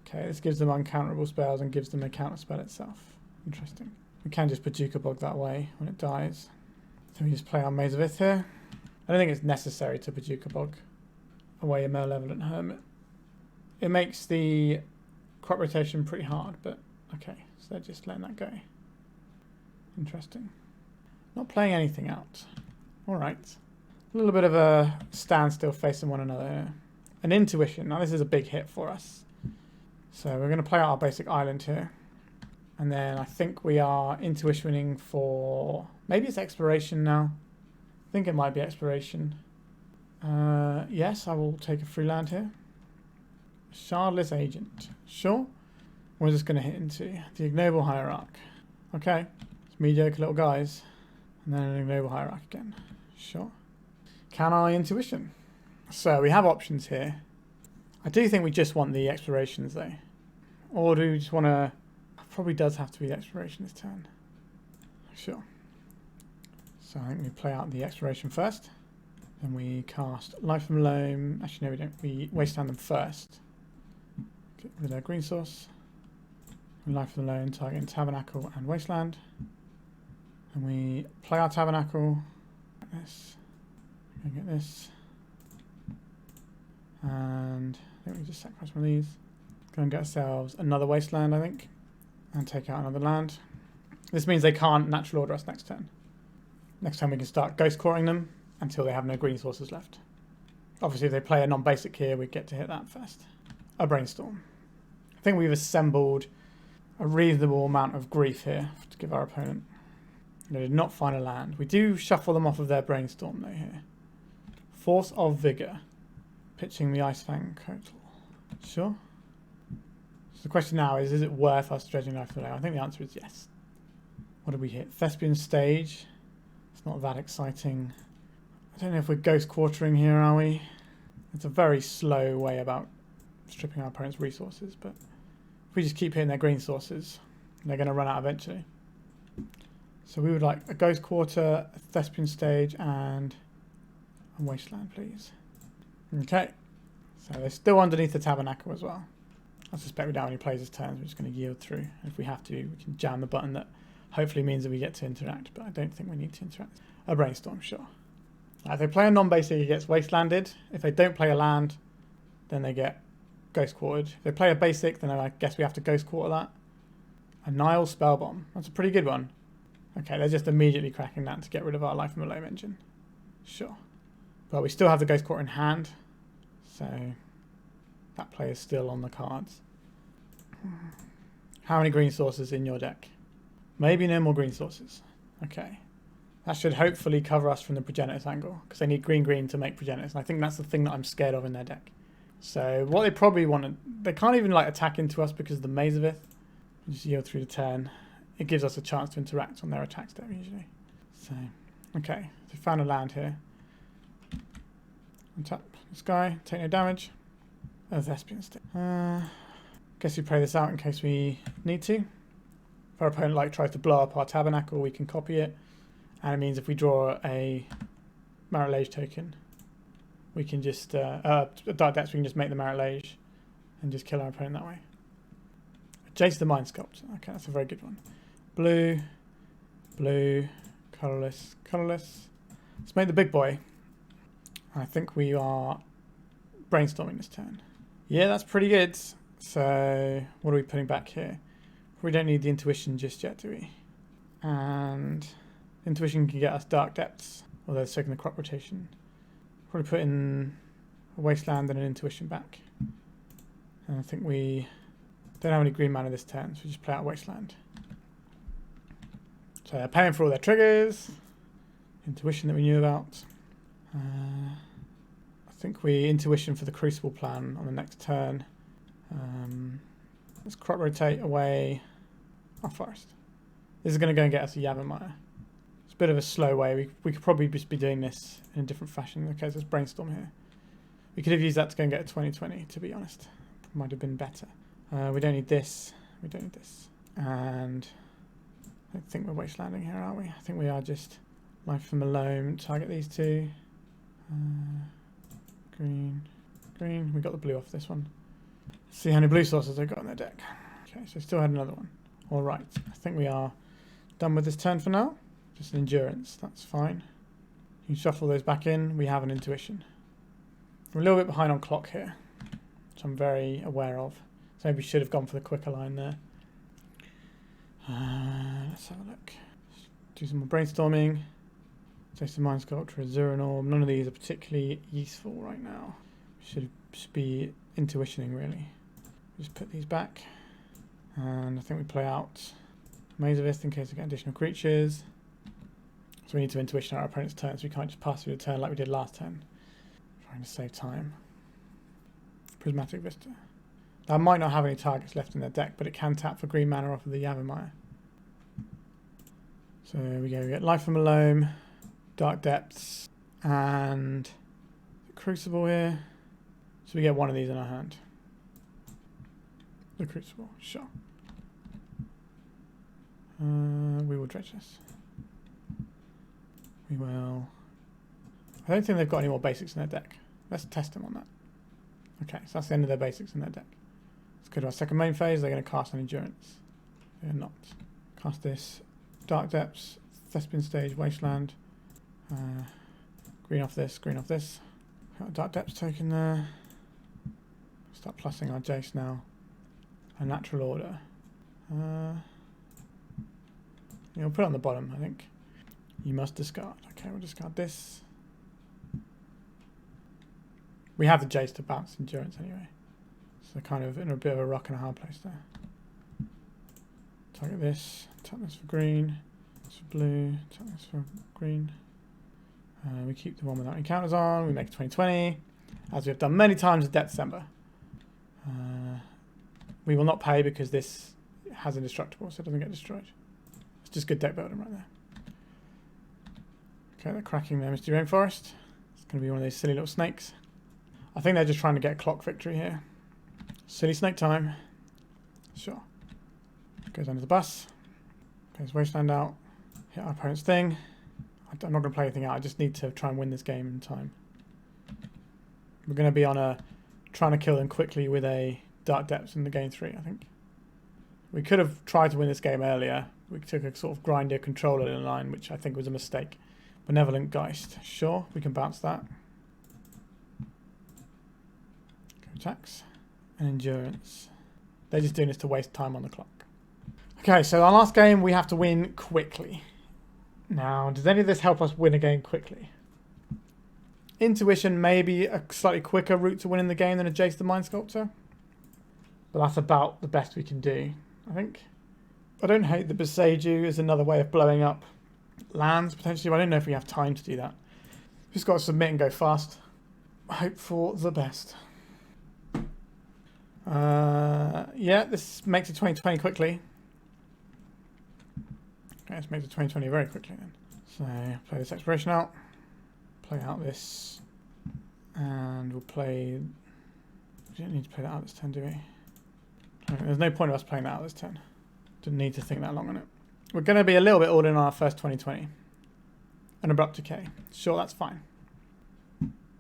Okay, this gives them uncounterable spells and gives them a counter spell itself. Interesting. We can just Bojuka Bog that way when it dies. So we just play our Maze of Ith here. I don't think it's necessary to Bojuka Bog away a Malevolent Hermit. It makes the crop rotation pretty hard, but okay, so they're just letting that go. Interesting. Not playing anything out. Alright. A little bit of a standstill facing one another here. An intuition. Now this is a big hit for us. So we're going to play out our basic island here. And then I think we are intuitioning for... maybe it's exploration now. I think it might be exploration. Yes, I will take a free land here. Shardless Agent. Sure. We're just going to hit into the Ignoble Hierarch. Okay. It's mediocre little guys. And then an Ignoble Hierarch again. Sure. Can I intuition? So we have options here. I do think we just want the explorations though. Or do we just want to... probably does have to be the exploration this turn. Sure. So I think we play out the exploration first. Then we cast Life from Loam. Actually no we don't. We Wasteland them first. Get rid of their green source. Life from Loam targeting Tabernacle and Wasteland. And we play our Tabernacle. Like this. And get this. And I think we just sacrifice one of these. Go and get ourselves another Wasteland, I think. And take out another land. This means they can't natural order us next turn. Next time we can start Ghost Quartering them until they have no green sources left. Obviously if they play a non-basic here, we get to hit that first. A Brainstorm. I think we've assembled a reasonable amount of grief here to give our opponent. They did not find a land. We do shuffle them off of their Brainstorm though here. Force of Vigor. Pitching the Ice Fang Cradle. Sure. So the question now is it worth us dredging Life from the Loam? I think the answer is yes. What did we hit? Thespian Stage. It's not that exciting. I don't know if we're Ghost Quartering here, are we? It's a very slow way about stripping our opponent's resources, but if we just keep hitting their green sources, they're going to run out eventually. So we would like a Ghost Quarter, a Thespian Stage, and a Wasteland, please. Okay. So they're still underneath the Tabernacle as well. I suspect we don't have any plays this turn, so we're just going to yield through. If we have to, we can jam the button that hopefully means that we get to interact, but I don't think we need to interact. A Brainstorm, sure. If they play a non-basic, it gets Wastelanded. If they don't play a land, then they get Ghost Quartered. If they play a basic, then I guess we have to Ghost Quarter that. A Nile Spellbomb. That's a pretty good one. Okay, they're just immediately cracking that to get rid of our Life from the Loam engine. Sure. But we still have the Ghost Quarter in hand, so that play is still on the cards. How many green sources in your deck? Maybe no more green sources. Okay. That should hopefully cover us from the Progenitus angle, because they need green to make Progenitus, and I think that's the thing that I'm scared of in their deck. So what they probably want to... they can't even like attack into us because of the Maze of Ith. Just yield through the turn. It gives us a chance to interact on their attack step usually. So, okay. So found a land here. Untap this guy, take no damage. Oh, Thespian stick. Guess we play this out in case we need to. If our opponent tries to blow up our Tabernacle, we can copy it. And it means if we draw a Marit Lage token, we can just, Dark Depths, we can just make the Marit Lage and just kill our opponent that way. Jace the Mind Sculptor. Okay, that's a very good one. Blue, blue, colourless, colourless. Let's make the big boy. I think we are brainstorming this turn. Yeah, that's pretty good. So what are we putting back here? We don't need the intuition just yet, do we? And intuition can get us Dark Depths, although it's taking the crop rotation. Probably put in a Wasteland and an intuition back. And I think we don't have any green mana this turn, so we just play out Wasteland. So they're paying for all their triggers. Intuition that we knew about. I think we intuition for the Crucible plan on the next turn. Let's crop rotate away our forest. This is going to go and get us a Yavimaya. It's a bit of a slow way. We could probably just be doing this in a different fashion. Okay, so let's brainstorm here. We could have used that to go and get a 2020, to be honest. Might have been better. We don't need this. We don't need this. And I don't think we're wastelanding here, are we? I think we are just life from a Loam. Target these two. Green. Green. We got the blue off this one. Let's see how many blue sources they've got on their deck. Okay, so still had another one. Alright, I think we are done with this turn for now. Just an endurance, that's fine. You can shuffle those back in. We have an intuition. We're a little bit behind on clock here, which I'm very aware of. So maybe we should have gone for the quicker line there. Let's have a look. Do some more brainstorming. Jace the Mind Sculptor, Azure Orb. None of these are particularly useful right now. Should be intuitioning really. Just put these back. And I think we play out Maze of Ith in case we get additional creatures. So we need to intuition our opponent's turn, so we can't just pass through the turn like we did last turn. Trying to save time. Prismatic Vista. That might not have any targets left in their deck, but it can tap for green mana off of the Yavimaya. So we get Life from a Loam, Dark Depths, and the Crucible here. So we get one of these in our hand. The Crucible, sure. We will dredge this. We will... I don't think they've got any more basics in their deck. Let's test them on that. Okay, so that's the end of their basics in their deck. Let's go to our second main phase. They're going to cast an Endurance. They're not. Cast this. Dark Depths, Thespian Stage, Wasteland. Green off this, green off this. Got a Dark Depths token there. Start plussing our Jace now. A Natural Order. Yeah, we'll put it on the bottom, I think. You must discard. Okay, we'll discard this. We have the Jace to bounce Endurance anyway. So kind of in a bit of a rock and a hard place there. Target this. Tap this for green. This for blue. Tap this for green. We keep the one without encounters on. We make a 2020. As we have done many times with December. We will not pay because this has indestructible, so it doesn't get destroyed. It's just good deck building right there. Okay, they're cracking their Misty Rainforest. It's going to be one of those silly little snakes. I think they're just trying to get a clock victory here. Silly snake time. Sure. Goes under the bus. Goes Wasteland out. Hit our opponent's thing. I'm not going to play anything out. I just need to try and win this game in time. We're going to be on a trying to kill them quickly with a Dark Depths in the game 3, I think. We could have tried to win this game earlier. We took a sort of grinder controller in line, which I think was a mistake. Benevolent Geist. Sure, we can bounce that. Attacks. And Endurance. They're just doing this to waste time on the clock. Okay, so our last game we have to win quickly. Now, does any of this help us win a game quickly? Intuition may be a slightly quicker route to winning the game than a Jace the Mind Sculptor. But that's about the best we can do, I think. I don't hate the Boseiju as another way of blowing up lands, potentially. But I don't know if we have time to do that. Just got to submit and go fast. Hope for the best. Yeah, this makes it 2020 quickly. Okay, let's make it 2020 very quickly then. So, play this exploration out. Play out this. And we'll play... We don't need to play that out this turn, do we? There's no point of us playing that out this turn. Didn't need to think that long on it. We're going to be a little bit all in on our first 2020. An Abrupt Decay. Sure, that's fine.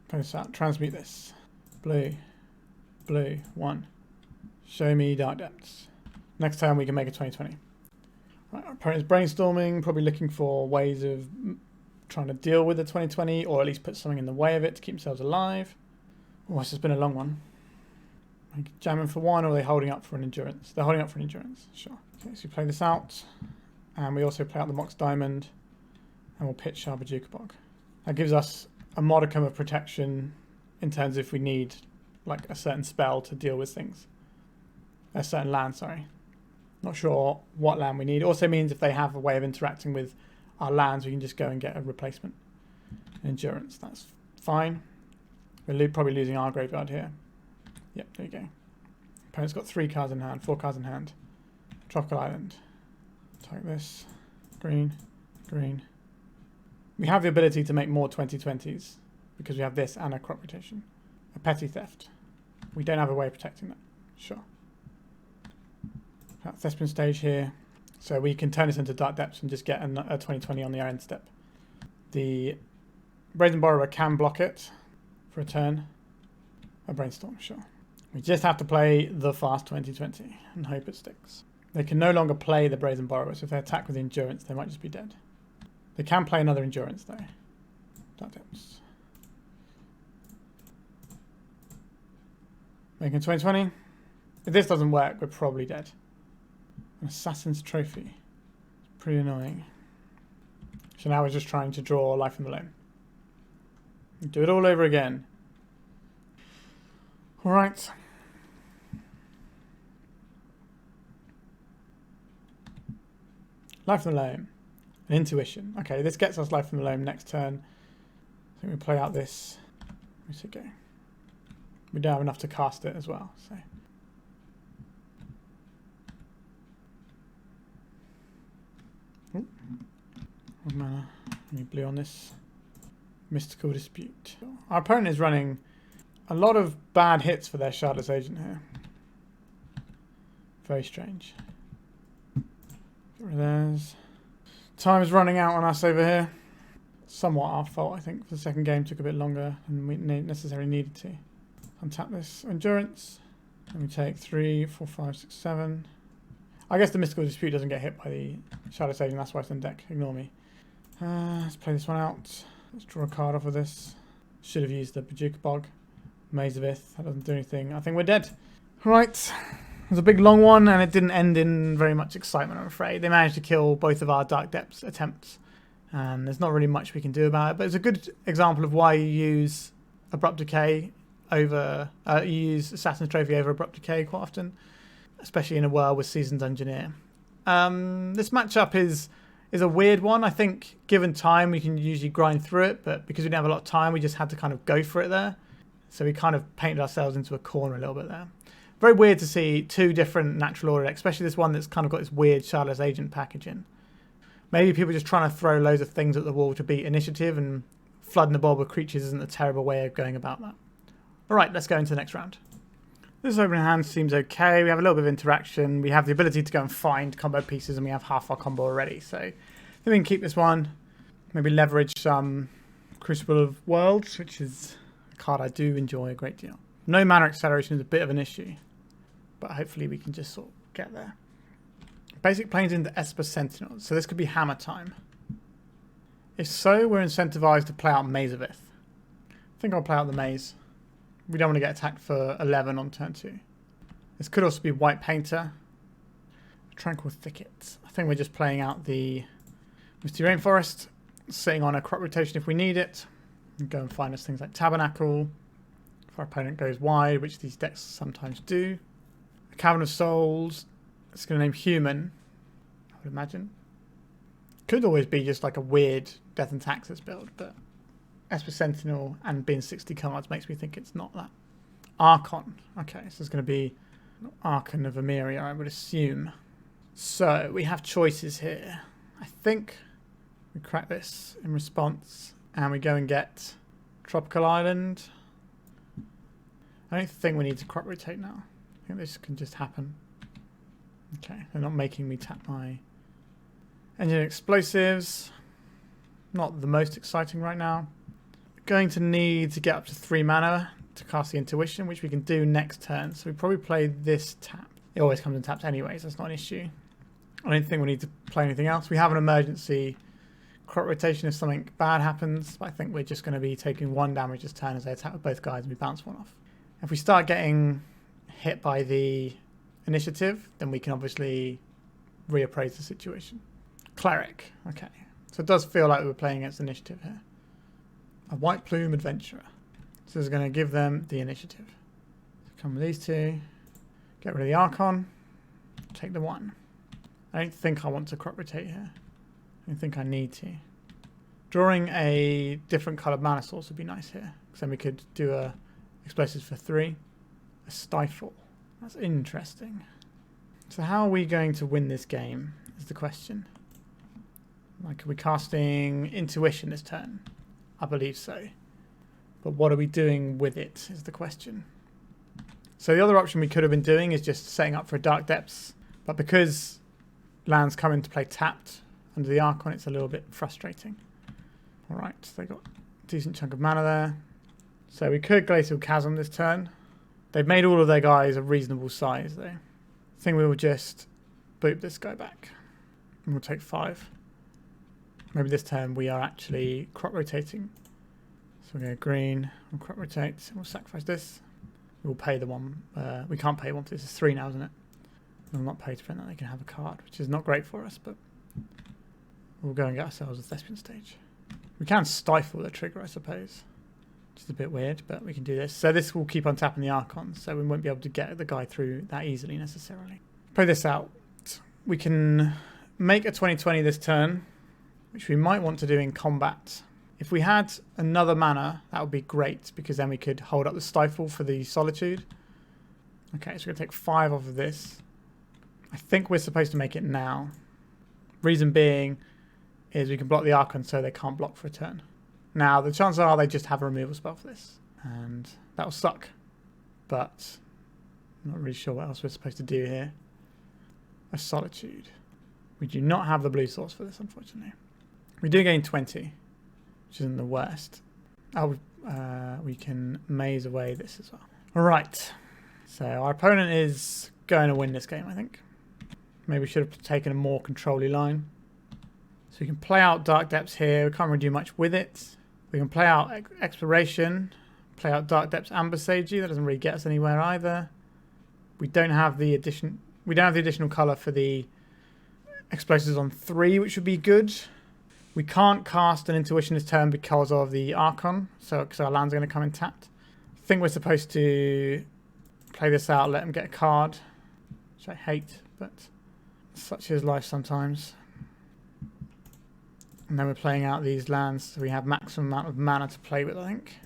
Play this out. Transmute this. Blue. Blue. 1. Show me Dark Depths. Next time we can make a 2020. Right, our opponent's brainstorming, probably looking for ways of trying to deal with the 2020, or at least put something in the way of it to keep themselves alive. Oh, this has been a long one. Jamming for 1, or are they holding up for an endurance? They're holding up for an endurance, sure. Okay, so we play this out, and we also play out the Mox Diamond, and we'll pitch our Bojuka Bog. That gives us a modicum of protection in terms of if we need like a certain spell to deal with things. A certain land, sorry. Not sure what land we need. It also means if they have a way of interacting with our lands, we can just go and get a replacement. Endurance, that's fine. We're probably losing our graveyard here. Yep, there you go. Opponent's got 3 cards in hand, 4 cards in hand. Tropical Island. Take this. Green, green. We have the ability to make more 2020s because we have this and a crop rotation. A petty theft. We don't have a way of protecting that. Sure. Thespian stage here. So we can turn this into Dark Depths and just get a 2020 on the end step. The Brazen Borrower can block it for a turn. A Brainstorm, sure. We just have to play the fast 2020 and hope it sticks. They can no longer play the Brazen Borrower, so if they attack with Endurance, they might just be dead. They can play another Endurance, though. Dark Depths. Making 2020. If this doesn't work, we're probably dead. An Assassin's Trophy. It's pretty annoying. So now we're just trying to draw Life from the Loam. Do it all over again. Alright. Life from the Loam. An Intuition. Okay, this gets us Life from the Loam next turn. I think we play out this. Where's it go? We don't have enough to cast it as well, so. Oh. One mana. Need blue on this. Mystical Dispute. Our opponent is running a lot of bad hits for their Shardless Agent here. Very strange. Get rid of theirs. Time is running out on us over here. Somewhat our fault, I think. The second game took a bit longer than we necessarily needed to. Untap this Endurance. And we take 3, 4, 5, 6, 7. I guess the Mystical Dispute doesn't get hit by the Shardless Agent. That's why it's in deck. Ignore me. Let's play this one out. Let's draw a card off of this. Should have used the Bojuka Bog. Maze of Ith. That doesn't do anything. I think we're dead. Right. It was a big long one and it didn't end in very much excitement, I'm afraid. They managed to kill both of our Dark Depths attempts. And there's not really much we can do about it. But it's a good example of why you use Abrupt Decay over... you use Assassin's Trophy over Abrupt Decay quite often. Especially in a world with Seasoned Engineer. This matchup is a weird one. I think given time we can usually grind through it. But because we didn't have a lot of time, we just had to kind of go for it there. So we kind of painted ourselves into a corner a little bit there. Very weird to see 2 different natural order decks, especially this one that's kind of got this weird Shardless Agent package in. Maybe people just trying to throw loads of things at the wall to beat initiative, and flooding the board with creatures isn't a terrible way of going about that. Alright, let's go into the next round. This opening hand seems okay. We have a little bit of interaction. We have the ability to go and find combo pieces, and we have half our combo already. So I think we can keep this one. Maybe leverage some Crucible of Worlds, which is card I do enjoy a great deal. No mana acceleration is a bit of an issue, but hopefully we can just sort of get there. Basic planes into Esper Sentinels, so this could be hammer time. If so, we're incentivized to play out Maze of Ith. I think I'll play out the Maze. We don't want to get attacked for 11 on turn 2. This could also be White Painter. Tranquil Thicket. I think we're just playing out the Misty Rainforest, sitting on a crop rotation if we need it. Go and find us things like Tabernacle. If our opponent goes wide, which these decks sometimes do. A Cavern of Souls. It's going to name Human, I would imagine. Could always be just like a weird Death and Taxes build, but Esper Sentinel and being 60 cards makes me think it's not that. Archon. Okay, so it's going to be Archon of Emeria, I would assume. So we have choices here. I think we crack this in response. And we go and get Tropical Island. I don't think we need to crop rotate now. I think this can just happen. Okay, they're not making me tap my engine explosives. Not the most exciting right now. Going to need to get up to 3 mana to cast the intuition, which we can do next turn. So we probably play this tap. It always comes in tapped anyways, that's not an issue. I don't think we need to play anything else. We have an emergency crop rotation if something bad happens. But I think we're just going to be taking 1 damage this turn as they attack with both guys and we bounce one off. If we start getting hit by the initiative, then we can obviously reappraise the situation. Cleric, okay. So it does feel like we're playing against initiative here. A White Plume Adventurer. So this is going to give them the initiative. So come with these two. Get rid of the Archon. Take the 1. I don't think I want to crop rotate here. I don't think I need to. Drawing a different coloured mana source would be nice here. Because then we could do a explosives for 3. A Stifle. That's interesting. So how are we going to win this game is the question. Like, are we casting Intuition this turn? I believe so. But what are we doing with it is the question. So the other option we could have been doing is just setting up for Dark Depths. But because lands come into play tapped under the Archon, it's a little bit frustrating. Alright, they got a decent chunk of mana there. So we could Glacial Chasm this turn. They've made all of their guys a reasonable size though. I think we will just boop this guy back. And we'll take 5. Maybe this turn we are actually crop rotating. So we'll go green, we'll crop rotate, we'll sacrifice this. We'll pay the 1. We can't pay 1 for this, it's 3 now, isn't it? We'll not pay to print that they can have a card, which is not great for us, but we'll go and get ourselves a Thespian stage. We can stifle the trigger, I suppose. Which is a bit weird, but we can do this. So this will keep on tapping the Archon, so we won't be able to get the guy through that easily necessarily. Play this out. We can make a 20/20 this turn, which we might want to do in combat. If we had another mana, that would be great, because then we could hold up the Stifle for the Solitude. Okay, so we're going to take 5 off of this. I think we're supposed to make it now. Reason being is we can block the Archon so they can't block for a turn. Now, the chances are they just have a removal spell for this, and that will suck. But I'm not really sure what else we're supposed to do here. A Solitude. We do not have the blue source for this, unfortunately. We do gain 20, which isn't the worst. Oh, we can maze away this as well. Alright, so our opponent is going to win this game, I think. Maybe we should have taken a more control-y line. So we can play out Dark Depths here. We can't really do much with it. We can play out Exploration, play out Dark Depths and Boseiju. That doesn't really get us anywhere either. We don't have the additional colour for the explosives on 3, which would be good. We can't cast an Intuition this turn because of the Archon, so because our lands are going to come in tapped. I think we're supposed to play this out, let them get a card, which I hate, but such is life sometimes. And then we're playing out these lands, so we have maximum amount of mana to play with, I think.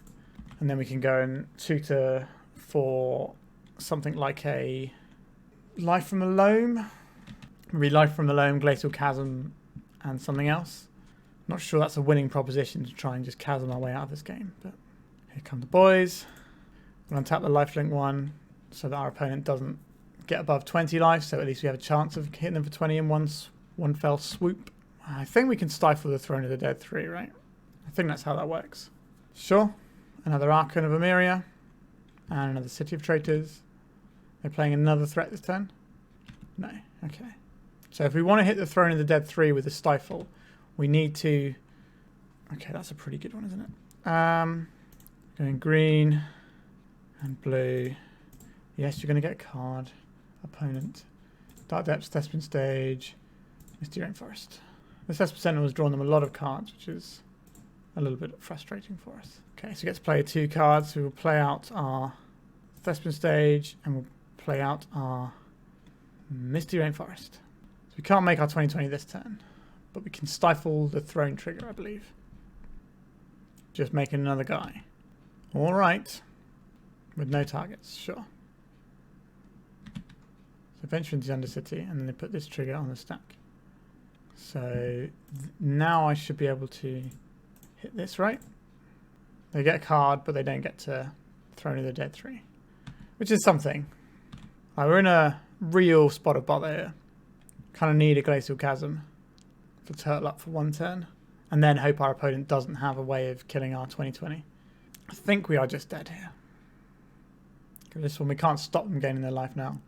And then we can go and tutor for something like a Life from the Loam. Maybe Life from the Loam, Glacial Chasm, and something else. Not sure that's a winning proposition to try and just chasm our way out of this game, but here come the boys. We'll untap the lifelink one so that our opponent doesn't get above 20 life, so at least we have a chance of hitting them for 20 in one fell swoop. I think we can stifle the Throne of the Dead 3, right? I think that's how that works. Sure. Another Archon of Emeria. And another City of Traitors. They're playing another threat this turn? No. Okay. So if we want to hit the Throne of the Dead 3 with the Stifle, we need to... Okay, that's a pretty good one, isn't it? Going green and blue. Yes, you're going to get a card. Opponent. Dark Depths, Thespian Stage, Misty Rainforest. The Thespian Sentinel has drawn them a lot of cards, which is a little bit frustrating for us. Okay, so we get to play 2 cards. So we'll play out our Thespian Stage and we'll play out our Misty Rainforest. So we can't make our 20/20 this turn, but we can stifle the Throne trigger, I believe. Just making another guy. All right. With no targets, sure. So venture into the Undercity, and then they put this trigger on the stack. So now I should be able to hit this, right? They get a card, but they don't get to Throne of the Dead 3, which is something. Like, we're in a real spot of bother here. Kind of need a Glacial Chasm for turtle up for 1 turn. And then hope our opponent doesn't have a way of killing our 2020. I think we are just dead here. This one, we can't stop them gaining their life now.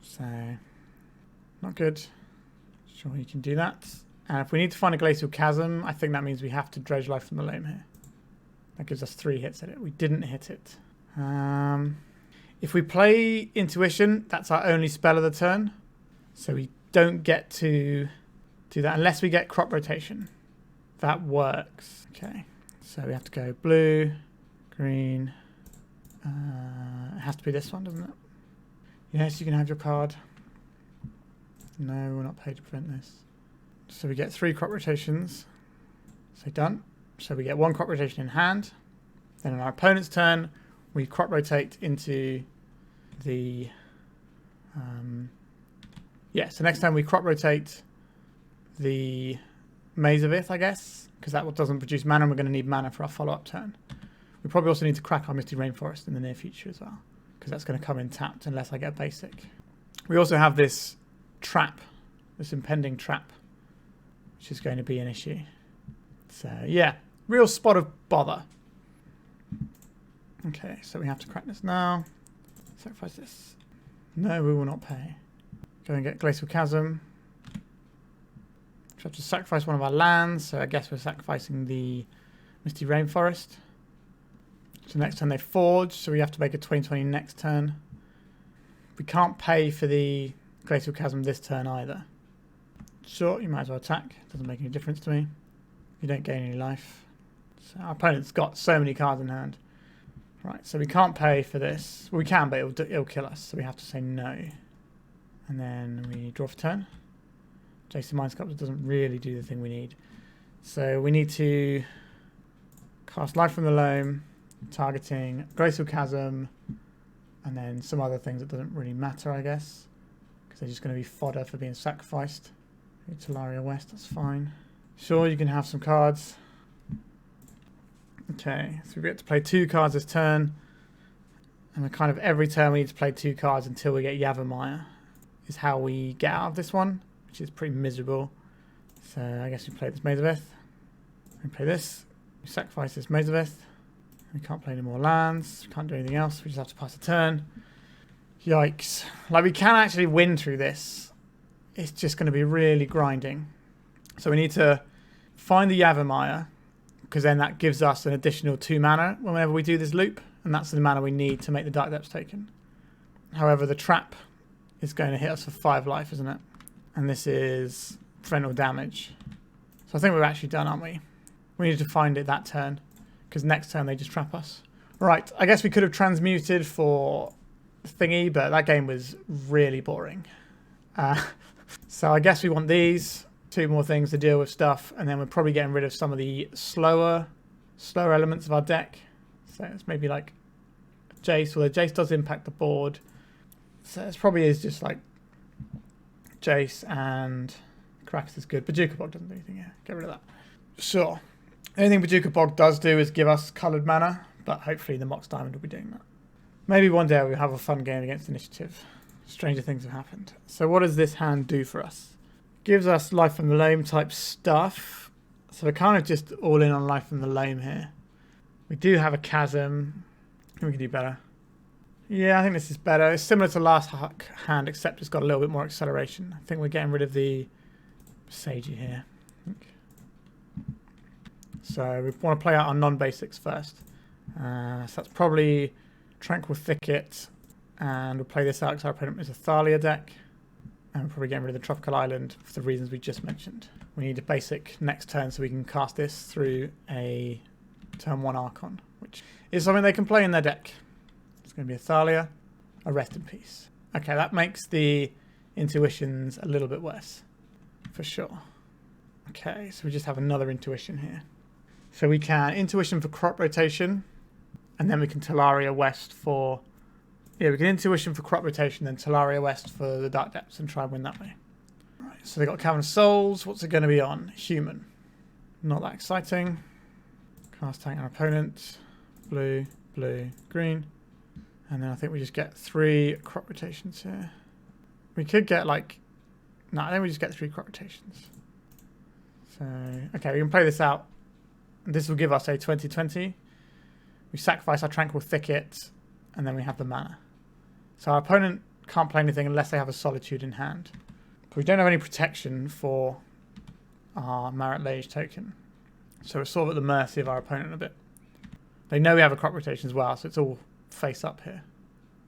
So, not good. Sure, you can do that. And if we need to find a Glacial Chasm, I think that means we have to dredge life from the Loam here. That gives us 3 hits at it. We didn't hit it. If we play Intuition, that's our only spell of the turn. So we don't get to do that unless we get Crop Rotation. That works. Okay, so we have to go blue, green. It has to be this one, doesn't it? Yes, you can have your card. No, we're not paid to prevent this. So we get 3 crop rotations. So done. So we get 1 crop rotation in hand. Then on our opponent's turn, we crop rotate into the... so next time we crop rotate the Maze of Ith, I guess, because that doesn't produce mana, and we're going to need mana for our follow-up turn. We probably also need to crack our Misty Rainforest in the near future as well, because that's going to come in tapped unless I get a basic. We also have this trap, this impending trap, which is going to be an issue. So, yeah, real spot of bother. Okay, so we have to crack this now. Sacrifice this. No, we will not pay. Go and get Glacial Chasm. We have to sacrifice one of our lands, so I guess we're sacrificing the Misty Rainforest. So next turn they forge, so we have to make a 2020 next turn. We can't pay for the Glacial Chasm this turn either. Sure, you might as well attack. Doesn't make any difference to me. You don't gain any life. So our opponent's got so many cards in hand. Right, so we can't pay for this. Well, we can, but it'll kill us, so we have to say no. And then we draw for turn. Jace Mind Sculptor doesn't really do the thing we need. So we need to cast Life from the Loam, targeting Glacial Chasm, and then some other things that doesn't really matter, I guess, because they're just going to be fodder for being sacrificed. Tolaria West, that's fine. Sure, you can have some cards. Okay, so we get to play 2 cards this turn, and we're kind of every turn we need to play 2 cards until we get Yavimaya, is how we get out of this one, which is pretty miserable. So I guess we play this Maze of Ith. We play this. We sacrifice this Maze of Ith. We can't play any more lands. We can't do anything else. We just have to pass a turn. Yikes. Like, we can actually win through this. It's just going to be really grinding. So we need to find the Yavimaya, because then that gives us an additional 2 mana whenever we do this loop, and that's the mana we need to make the Dark Depths token. However, the trap is going to hit us for 5 life, isn't it? And this is frontal damage. So I think we're actually done, aren't we? We need to find it that turn, because next turn they just trap us. Right, I guess we could have transmuted for thingy, but that game was really boring. So I guess we want these 2 more things to deal with stuff, and then we're probably getting rid of some of the slower elements of our deck. So it's maybe like Jace, although Jace does impact the board. So it probably is just like Jace and Karakas is good. Bojuka Bog doesn't do anything here. Get rid of that. Sure. Anything Bojuka Bog does do is give us coloured mana, but hopefully the Mox Diamond will be doing that. Maybe one day we'll have a fun game against Initiative. Stranger things have happened. So what does this hand do for us? Gives us Life from the Loam type stuff. So we're kind of just all in on Life from the Loam here. We do have a Chasm. I think we can do better. Yeah, I think this is better. It's similar to last hand, except it's got a little bit more acceleration. I think we're getting rid of the Boseiju here. So we want to play out our non-basics first. So that's probably Tranquil Thicket. And we'll play this out because our opponent is a Thalia deck. And we're probably getting rid of the Tropical Island for the reasons we just mentioned. We need a basic next turn so we can cast this through a turn 1 Archon, which is something they can play in their deck. It's going to be a Thalia, a Rest in Peace. Okay, that makes the intuitions a little bit worse, for sure. Okay, so we just have another intuition here. So we can intuition for crop rotation, and then we can Tolaria West for... Yeah, we can intuition for crop rotation, then Tolaria West for the Dark Depths and try and win that way. Right, so they got Cavern of Souls. What's it going to be on? Human. Not that exciting. Cast tank our opponent. Blue, blue, green. And then I think we just get 3 crop rotations here. We could get like... No, I think we just get 3 crop rotations. So, okay, we can play this out. This will give us a 20/20. We sacrifice our Tranquil Thicket, and then we have the mana. So our opponent can't play anything unless they have a Solitude in hand. But we don't have any protection for our Marit Lage token. So we're sort of at the mercy of our opponent a bit. They know we have a crop rotation as well, so it's all face up here.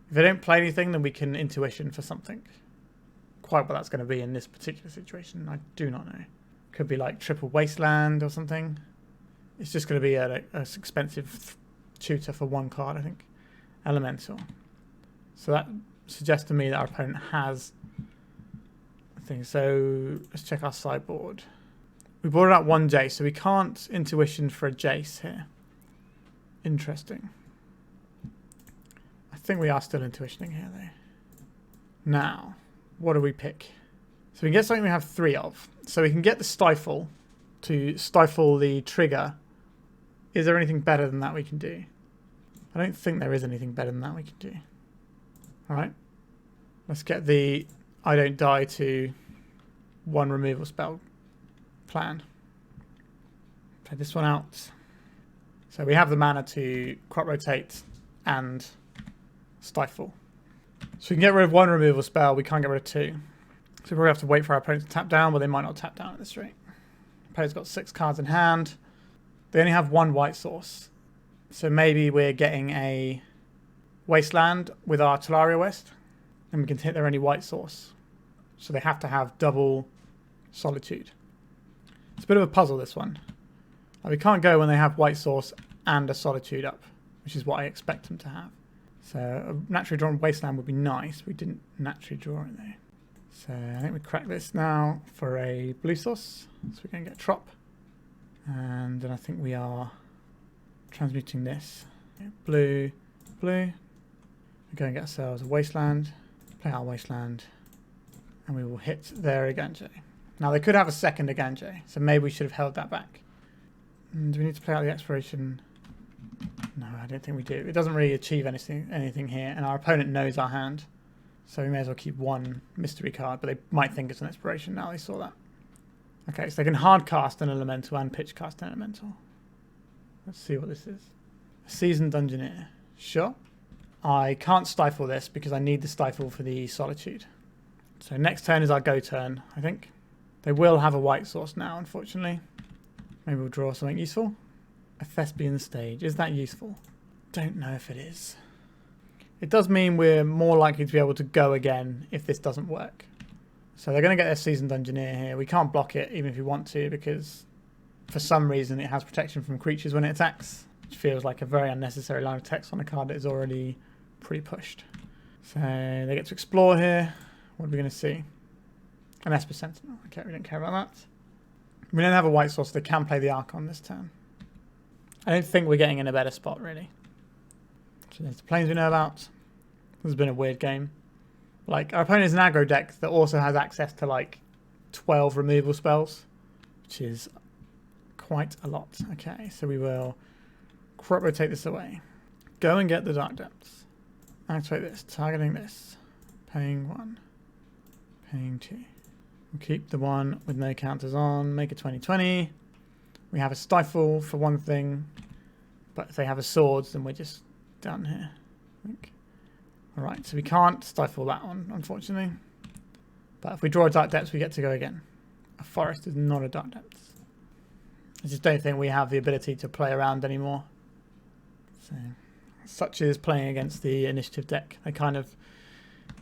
If they don't play anything, then we can intuition for something. Quite what that's going to be in this particular situation, I do not know. Could be like triple Wasteland or something. It's just going to be a expensive tutor for 1 card, I think. Elemental. So that suggests to me that our opponent has a thing. So let's check our sideboard. We brought out 1 Jace, so we can't intuition for a Jace here. Interesting. I think we are still intuitioning here, though. Now, what do we pick? So we can get something we have 3 of. So we can get the Stifle to stifle the trigger. Is there anything better than that we can do? I don't think there is anything better than that we can do. Alright. Let's get the I don't die to 1 removal spell plan. Play this one out. So we have the mana to crop rotate and stifle. So we can get rid of 1 removal spell, we can't get rid of 2. So we probably have to wait for our opponent to tap down, but they might not tap down at this rate. Opponent's got 6 cards in hand. They only have 1 white source. So maybe we're getting a Wasteland with our Tolaria West, and we can hit their only white source. So they have to have double Solitude. It's a bit of a puzzle, this one. Like, we can't go when they have white source and a Solitude up, which is what I expect them to have. So a naturally drawn Wasteland would be nice. We didn't naturally draw it though. So I think we crack this now for a blue source. So we're going to get Trop. And then I think we are transmuting this. Blue, blue. We're going to get ourselves a Wasteland. Play our Wasteland. And we will hit their Aganje. Now they could have a second Aganje, so maybe we should have held that back. Do we need to play out the expiration? No, I don't think we do. It doesn't really achieve anything here, and our opponent knows our hand. So we may as well keep 1 mystery card, but they might think it's an expiration now they saw that. Okay, so they can hard cast an elemental and pitch cast an elemental. Let's see what this is. Seasoned Dungeoneer. Sure. I can't stifle this because I need the stifle for the Solitude. So next turn is our go turn, I think. They will have a white source now, unfortunately. Maybe we'll draw something useful. A Thespian stage. Is that useful? Don't know if it is. It does mean we're more likely to be able to go again if this doesn't work. So they're going to get their Seasoned Dungeoneer here. We can't block it even if we want to because for some reason it has protection from creatures when it attacks, which feels like a very unnecessary line of text on a card that is already pre-pushed. So they get to explore here. What are we going to see? An Esper Sentinel. Okay, we don't care about that. We don't have a white source, so they can play the Archon this turn. I don't think we're getting in a better spot, really. So there's the planes we know about. This has been a weird game. Like, our opponent is an aggro deck that also has access to, like, 12 removal spells, which is quite a lot. Okay, so we will crop rotate this away. Go and get the Dark Depths. Activate this, targeting this. Paying 1. Paying 2. We'll keep the 1 with no counters on, make a 20/20. We have a Stifle for 1 thing, but if they have a Swords, then we're just done here, I think. Alright, so we can't Stifle that one, unfortunately. But if we draw a Dark Depths, we get to go again. A Forest is not a Dark Depths. I just don't think we have the ability to play around anymore. So, such is playing against the initiative deck. They kind of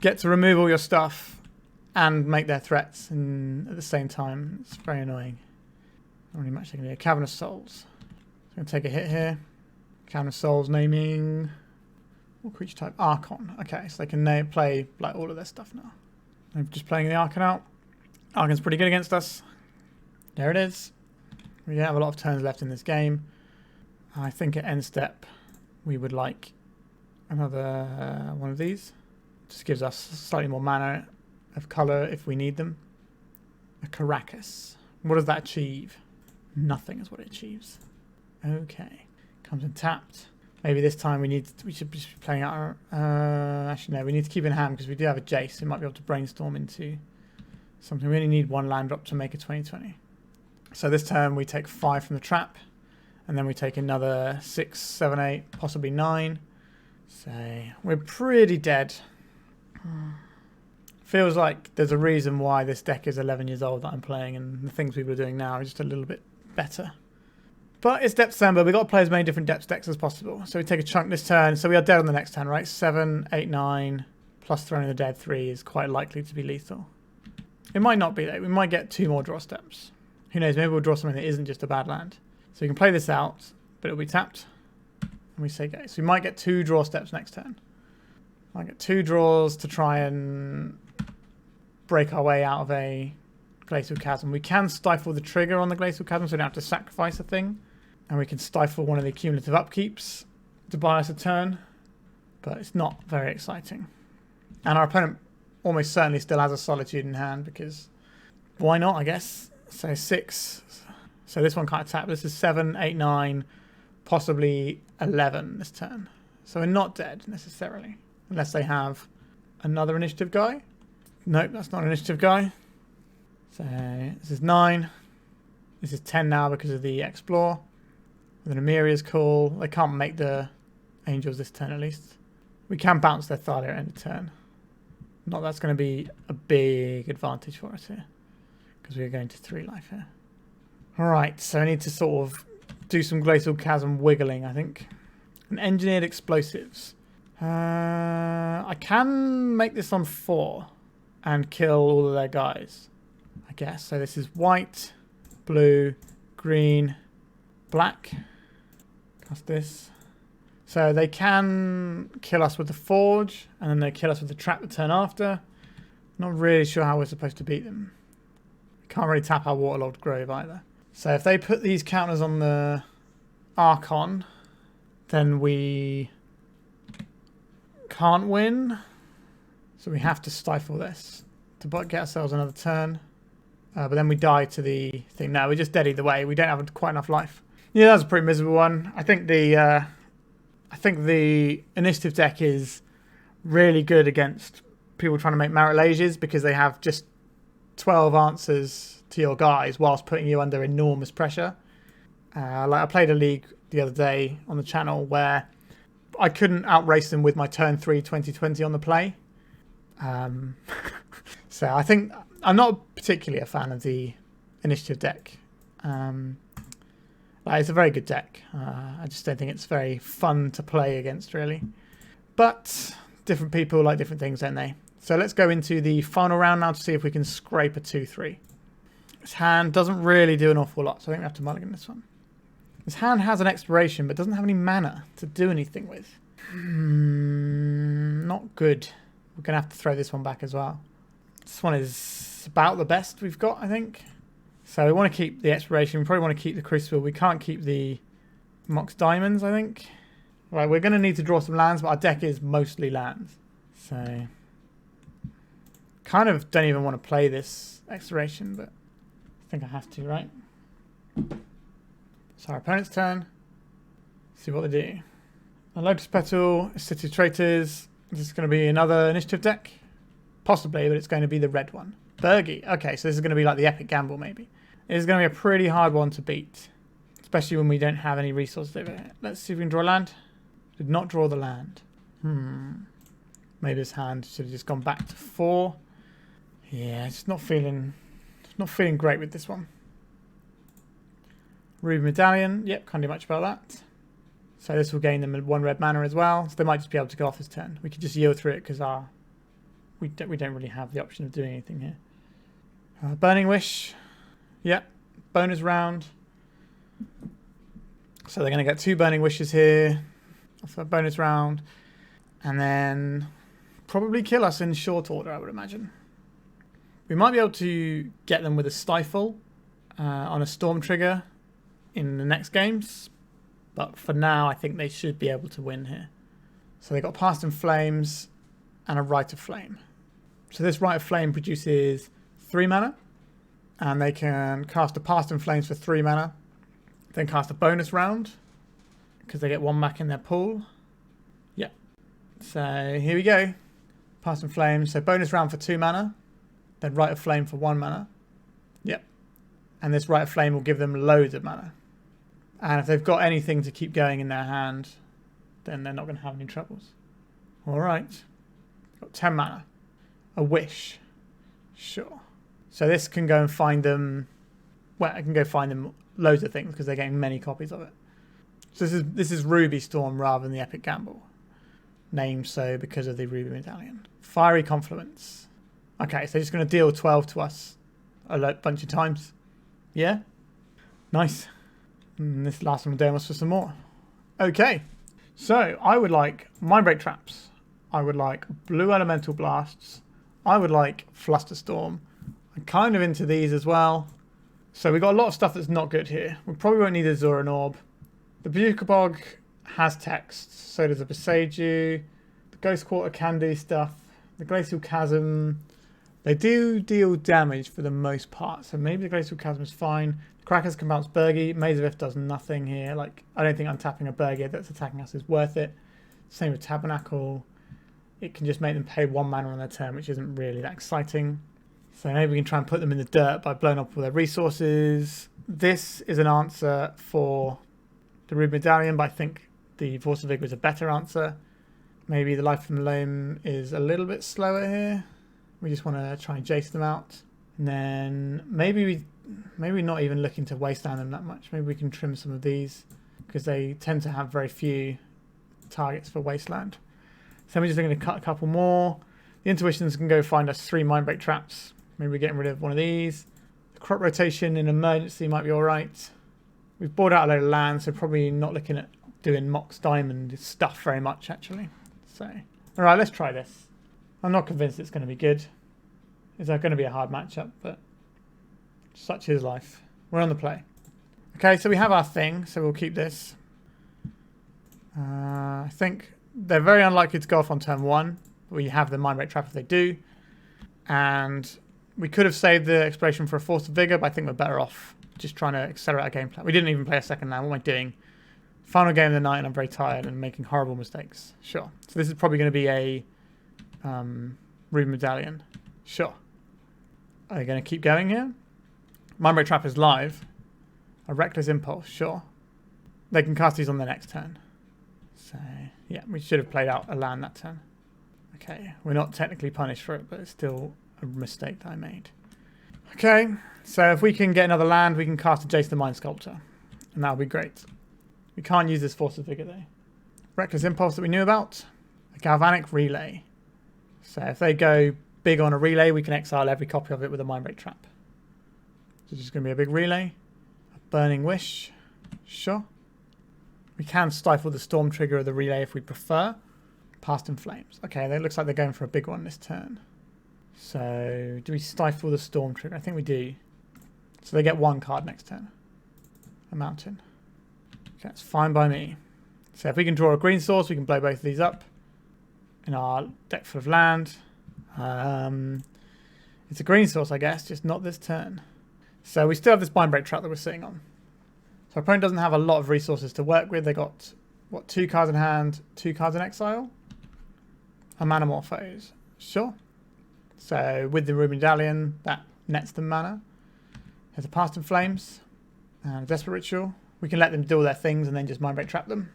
get to remove all your stuff and make their threats at the same time. It's very annoying. Not really much they can do. Cavern of Souls. So I'm going to take a hit here. Cavern of Souls naming... What creature type? Archon. Okay, so they can play like all of their stuff now. I'm just playing the Archon out. Archon's pretty good against us. There it is. We have a lot of turns left in this game. I think at end step we would like another one of these. Just gives us slightly more mana of colour if we need them. A Karakas. What does that achieve? Nothing is what it achieves. Okay. Comes in tapped. Maybe this time we should be playing out our... actually, no, we need to keep in hand because we do have a Jace. We might be able to brainstorm into something. We only need 1 land drop to make a 20/20. So this turn we take 5 from the trap. And then we take another 6, 7, 8, possibly 9. So we're pretty dead. Feels like there's a reason why this deck is 11 years old that I'm playing, and the things people are doing now are just a little bit better. But it's Depth December. We've got to play as many different depth decks as possible. So we take a chunk this turn. So we are dead on the next turn, right? 7, 8, 9, plus throwing the dead 3 is quite likely to be lethal. It might not be, though. We might get 2 more draw steps. Who knows? Maybe we'll draw something that isn't just a bad land. So we can play this out, but it'll be tapped. And we say go. So we might get 2 draw steps next turn. Might get 2 draws to try and break our way out of a Glacial Chasm. We can stifle the trigger on the Glacial Chasm, so we don't have to sacrifice a thing. And we can stifle one of the cumulative upkeeps to buy us a turn. But it's not very exciting. And our opponent almost certainly still has a Solitude in hand, because why not, I guess? So 6. So this one can't tap. This is 7, 8, 9, possibly 11 this turn. So we're not dead necessarily, unless they have another initiative guy. Nope, that's not an initiative guy. So this is 9. This is 10 now because of the Explore. With an Amiria's Call. They can't make the Angels this turn at least. We can bounce their Thalia at end of turn. Not that's going to be a big advantage for us here, because we're going to 3 life here. Alright, so I need to sort of do some Glacial Chasm wiggling, I think. And Engineered Explosives. I can make this on 4 and kill all of their guys, I guess. So this is white, blue, green, black. Cast this. So they can kill us with the Forge, and then they kill us with the Trap the turn after. Not really sure how we're supposed to beat them. We can't really tap our Waterlogged Grove either. So if they put these counters on the Archon, then we can't win. So we have to stifle this to get ourselves another turn. But then we die to the thing. No, we're just dead either way. We don't have quite enough life. Yeah, that was a pretty miserable one. I think the initiative deck is really good against people trying to make Maralages, because they have just 12 answers to your guys whilst putting you under enormous pressure. Like I played a league the other day on the channel where I couldn't outrace them with my turn 3 2020 on the play. So I think I'm not particularly a fan of the initiative deck. Like it's a very good deck. I just don't think it's very fun to play against, really. But different people like different things, don't they? So let's go into the final round now to see if we can scrape a 2-3. This hand doesn't really do an awful lot, so I think we have to mulligan this one. This hand has an expiration, but doesn't have any mana to do anything with. Not good. We're going to have to throw this one back as well. This one is about the best we've got, I think. So we want to keep the expiration. We probably want to keep the Crucible. We can't keep the Mox Diamonds, I think. Right, we're going to need to draw some lands, but our deck is mostly lands. So kind of don't even want to play this expiration, but I think I have to, right? So our opponent's turn. See what they do. A Lotus Petal, City of Traitors. This is going to be another initiative deck. Possibly, but it's going to be the red one. Bergy. Okay, so this is going to be like the Epic Gamble, maybe. It is going to be a pretty hard one to beat. Especially when we don't have any resources over here. Let's see if we can draw land. Did not draw the land. Maybe this hand should have just gone back to 4. Yeah, it's not feeling great with this one. Ruby Medallion. Yep, can't do much about that. So this will gain them 1 red mana as well. So they might just be able to go off this turn. We could just yield through it because we don't really have the option of doing anything here. Burning Wish. Yep, bonus round. So they're going to get 2 Burning Wishes here for a bonus round. And then probably kill us in short order, I would imagine. We might be able to get them with a Stifle on a Storm trigger in the next games. But for now, I think they should be able to win here. So they've got Past in Flames and a Rite of Flame. So this Rite of Flame produces 3 mana. And they can cast a Past in Flames for 3 mana. Then cast a bonus round. because they get 1 back in their pool. Yep. So here we go. Pass and Flame. So bonus round for 2 mana. Then Rite of Flame for 1 mana. Yep. And this Rite of Flame will give them loads of mana. And if they've got anything to keep going in their hand, then they're not going to have any troubles. Alright. Got 10 mana. A Wish. Sure. So this can go and find them... Well, I can go find them loads of things because they're getting many copies of it. So this is Ruby Storm rather than the Epic Gamble. Named so because of the Ruby Medallion. Fiery Confluence. Okay, so they're just going to deal 12 to us a bunch of times. Yeah? Nice. And this last one we're doing was for some more. Okay. So I would like Mindbreak Traps. I would like Blue Elemental Blasts. I would like Flusterstorm. I'm kind of into these as well. So we've got a lot of stuff that's not good here. We probably won't need a Zoran Orb. The Bojuka Bog has text. So does the Boseiju. The Ghost Quarter can do stuff. The Glacial Chasm. They do deal damage for the most part. So maybe the Glacial Chasm is fine. The Karakas can bounce Burgi. Maze of Ith does nothing here. Like, I don't think untapping a Burgi that's attacking us is worth it. Same with Tabernacle. It can just make them pay 1 mana on their turn, which isn't really that exciting. So maybe we can try and put them in the dirt by blowing up all their resources. This is an answer for the Ruby Medallion, but I think the Force of Vigor is a better answer. Maybe the Life from Loam is a little bit slower here. We just want to try and Jace them out. And then maybe we're not even looking to Wasteland them that much. Maybe we can trim some of these because they tend to have very few targets for Wasteland. So we're just going to cut a couple more. The Intuitions can go find us 3 Mindbreak Traps. Maybe we're getting rid of one of these. The Crop Rotation in emergency might be alright. We've bought out a load of land, so probably not looking at doing Mox Diamond stuff very much, actually. So, alright, let's try this. I'm not convinced it's going to be good. It's going to be a hard matchup, but such is life. We're on the play. Okay, so we have our thing, so we'll keep this. I think they're very unlikely to go off on turn 1. We have the Mindbreak Trap if they do. And we could have saved the Exploration for a Force of Vigor, but I think we're better off just trying to accelerate our game plan. We didn't even play a second land. What am I doing? Final game of the night and I'm very tired and making horrible mistakes. Sure. So this is probably going to be a Ruby Medallion. Sure. Are they going to keep going here? Mindbreak Trap is live. A Reckless Impulse. Sure. They can cast these on the next turn. So, yeah, we should have played out a land that turn. Okay, we're not technically punished for it, but it's still a mistake that I made. Okay, so if we can get another land, we can cast a Jace the Mind Sculptor. And that'll be great. We can't use this Force of Vigor, though. Reckless Impulse that we knew about. A Galvanic Relay. So if they go big on a relay, we can exile every copy of it with a Mindbreak Trap. So this is going to be a big relay. A Burning Wish. Sure. We can stifle the Storm trigger of the relay if we prefer. Past in Flames. Okay, that looks like they're going for a big one this turn. So, do we stifle the Storm trigger? I think we do. So they get 1 card next turn. A Mountain. Okay, that's fine by me. So if we can draw a green source, we can blow both of these up. In our deck full of land. It's a green source, I guess, just not this turn. So we still have this Mindbreak Trap that we're sitting on. So our opponent doesn't have a lot of resources to work with. They got, what, 2 cards in hand, 2 cards in exile? A Manamorphose. Sure. So with the Ruby Medallion, that nets them mana. There's a Past in Flames and a Desperate Ritual. We can let them do all their things and then just Mindbreak Trap them.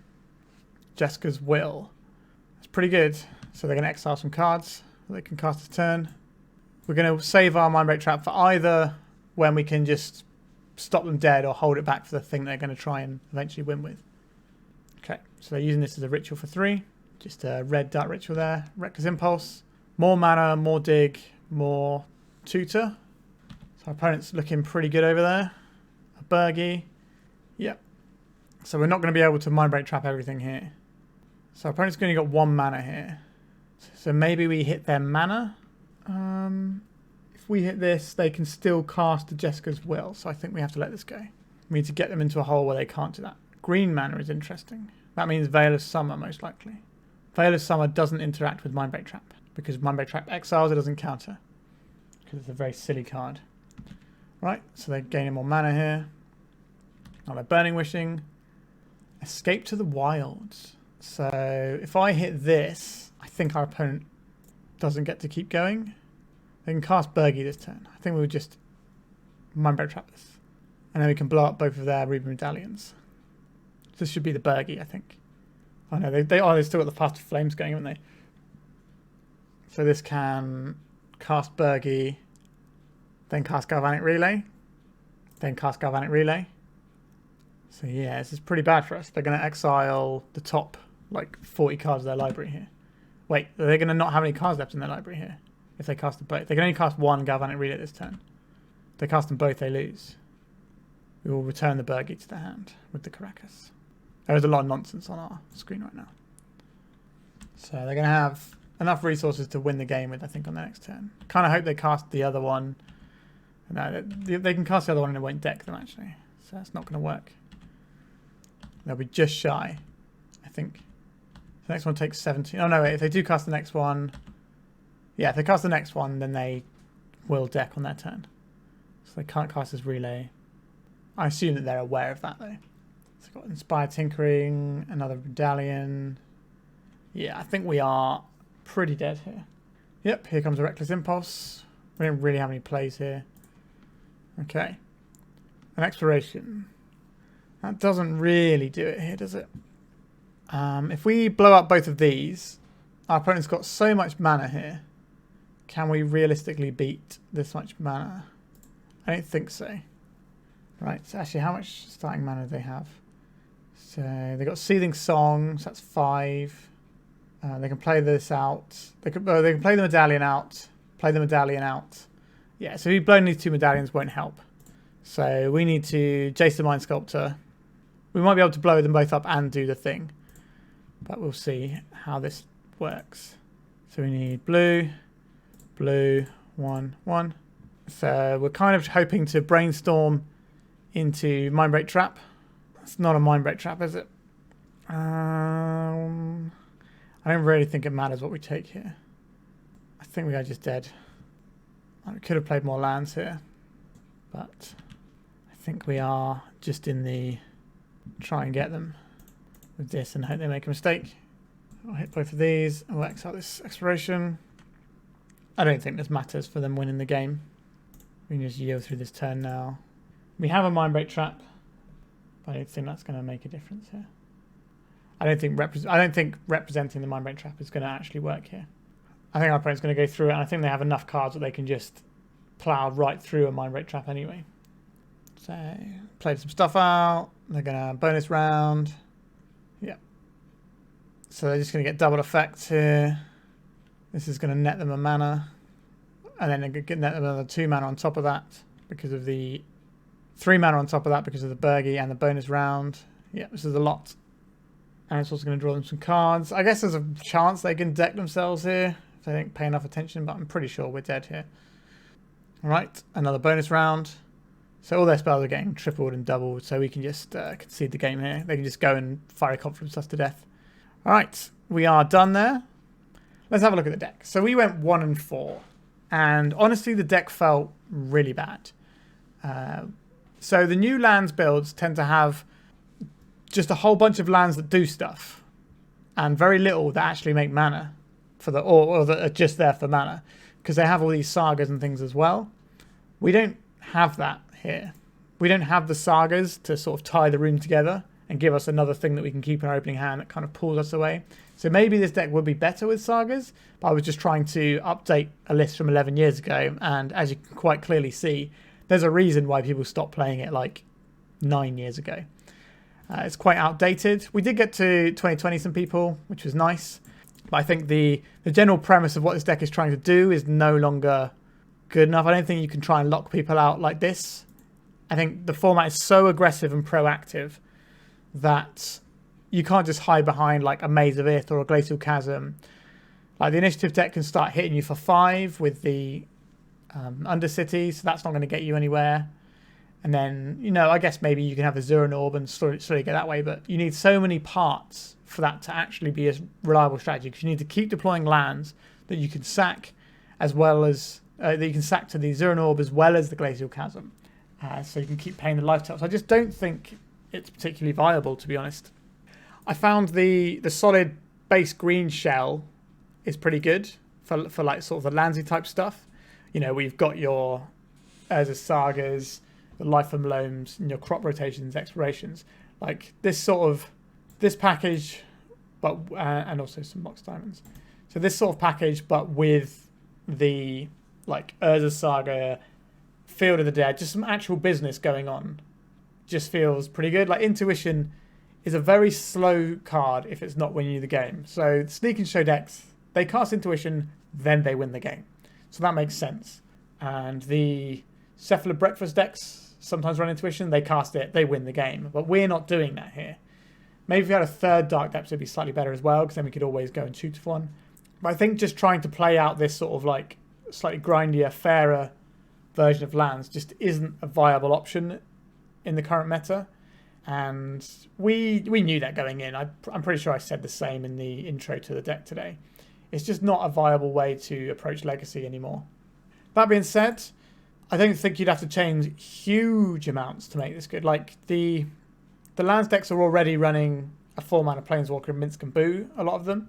Jeska's Will. That's pretty good. So they're going to exile some cards. They can cast a turn. We're going to save our Mindbreak Trap for either when we can just stop them dead or hold it back for the thing they're going to try and eventually win with. Okay, so they're using this as a ritual for 3. Just a red dark ritual there. Reckless Impulse. More mana, more dig, more tutor. So our opponent's looking pretty good over there. A Burgi. Yep. So we're not going to be able to Mindbreak Trap everything here. So our opponent's only got 1 mana here. So maybe we hit their mana. If we hit this, they can still cast the Jeska's Will. So I think we have to let this go. We need to get them into a hole where they can't do that. Green mana is interesting. That means Vale of Summer, most likely. Vale of Summer doesn't interact with Mindbreak Trap. Because Mindbreak Trap exiles, it doesn't counter. Because it's a very silly card. Right, so they're gaining more mana here. Now they're Burning Wishing. Escape to the wilds. So if I hit this, I think our opponent doesn't get to keep going. They can cast Burgi this turn. I think we would just Mindbreak Trap this. And then we can blow up both of their Ruby Medallions. This should be the Burgi, I think. Oh no, they still got the Fast Flames going, haven't they? So this can cast Burgi, then cast Galvanic Relay, then cast Galvanic Relay. So yeah, this is pretty bad for us. They're going to exile the top, like, 40 cards of their library here. Wait, they're going to not have any cards left in their library here if they cast them both. They can only cast one Galvanic Relay this turn. If they cast them both, they lose. We will return the Burgi to the hand with the Karakas. There is a lot of nonsense on our screen right now. So they're going to have enough resources to win the game with, I think, on the next turn. Kind of hope they cast the other one. No, they can cast the other one and it won't deck them, actually. So that's not going to work. They'll be just shy, I think. The next one takes 17. Oh, no, wait. If they do cast the next one... Yeah, if they cast the next one, then they will deck on their turn. So they can't cast as Relay. I assume that they're aware of that, though. So got Inspired Tinkering, another Medallion. Yeah, I think we are pretty dead here. Yep, here comes a Reckless Impulse. We don't really have any plays here. Okay. An Exploration. That doesn't really do it here, does it? If we blow up both of these, our opponent's got so much mana here. Can we realistically beat this much mana? I don't think so. Right, so actually, how much starting mana do they have? So they've got Seething Song, so that's 5. They can play this out. They can play the Medallion out. Play the Medallion out. Yeah, so blowing these 2 Medallions won't help. So we need to Jace the Mind Sculptor. We might be able to blow them both up and do the thing. But we'll see how this works. So we need blue, 1, 1. So we're kind of hoping to brainstorm into Mindbreak Trap. It's not a Mindbreak Trap, is it? I don't really think it matters what we take here. I think we are just dead. I could have played more lands here. But I think we are just in the try and get them with this and hope they make a mistake. I'll hit both of these and we'll exile this Exploration. I don't think this matters for them winning the game. We can just yield through this turn now. We have a Mindbreak Trap, but I don't think that's going to make a difference here. I don't think representing the Mindbreak Trap is going to actually work here. I think our opponent's going to go through it, and I think they have enough cards that they can just plow right through a Mindbreak Trap anyway. So, played some stuff out. They're going to bonus round. Yeah. So they're just going to get double effects here. This is going to net them a mana. And then they're going to net them another 2 mana on top of that because of the 3 mana on top of that because of the Burgi and the bonus round. Yeah, this is a lot. And it's also going to draw them some cards. I guess there's a chance they can deck themselves here if they don't pay enough attention, but I'm pretty sure we're dead here. Alright, another bonus round. So all their spells are getting tripled and doubled, so we can just concede the game here. They can just go and Fiery Confidence us to death. Alright, we are done there. Let's have a look at the deck. So we went 1 and 4, and honestly the deck felt really bad. So the new lands builds tend to have just a whole bunch of lands that do stuff, and very little that actually make mana for the or that are just there for mana, because they have all these sagas and things as well. We don't have that here. We don't have the sagas to sort of tie the room together and give us another thing that we can keep in our opening hand that kind of pulls us away. So maybe this deck would be better with sagas, but I was just trying to update a list from 11 years ago, and as you can quite clearly see, there's a reason why people stopped playing it like 9 years ago. It's quite outdated. We did get to 2020 some people, which was nice, but I think the general premise of what this deck is trying to do is no longer good enough. I don't think you can try and lock people out like this. I think the format is so aggressive and proactive that you can't just hide behind like a Maze of Ith or a Glacial Chasm. Like the initiative deck can start hitting you for 5 with the Undercity, so that's not going to get you anywhere. And then, you know, I guess maybe you can have a Zuran Orb and slowly get that way, but you need so many parts for that to actually be a reliable strategy, because you need to keep deploying lands that you can sack, as well as that you can sack to the Zuran Orb as well as the Glacial Chasm, so you can keep paying the life totals. I just don't think it's particularly viable, to be honest. I found the solid base green shell is pretty good for like sort of the landsy type stuff. You know, we've got your Urza Sagas, your Life from Loams, and your crop rotations, explorations. Like this package, but and also some Mox Diamonds. So this sort of package, but with the like Urza Saga, Field of the Dead, just some actual business going on, just feels pretty good. Like Intuition is a very slow card if it's not winning you the game. So Sneak and Show decks, they cast Intuition, then they win the game. So that makes sense. And the Cephalid Breakfast decks sometimes run Intuition, they cast it, they win the game. But we're not doing that here. Maybe if we had a third Dark Depths, it'd be slightly better as well, because then we could always go and shoot for one. But I think just trying to play out this sort of like slightly grindier, fairer version of lands just isn't a viable option in the current meta. And we knew that going in. I'm pretty sure I said the same in the intro to the deck today. It's just not a viable way to approach Legacy anymore. That being said, I don't think you'd have to change huge amounts to make this good. Like the lands decks are already running a 4-mana Planeswalker and Minsk and Boo, a lot of them.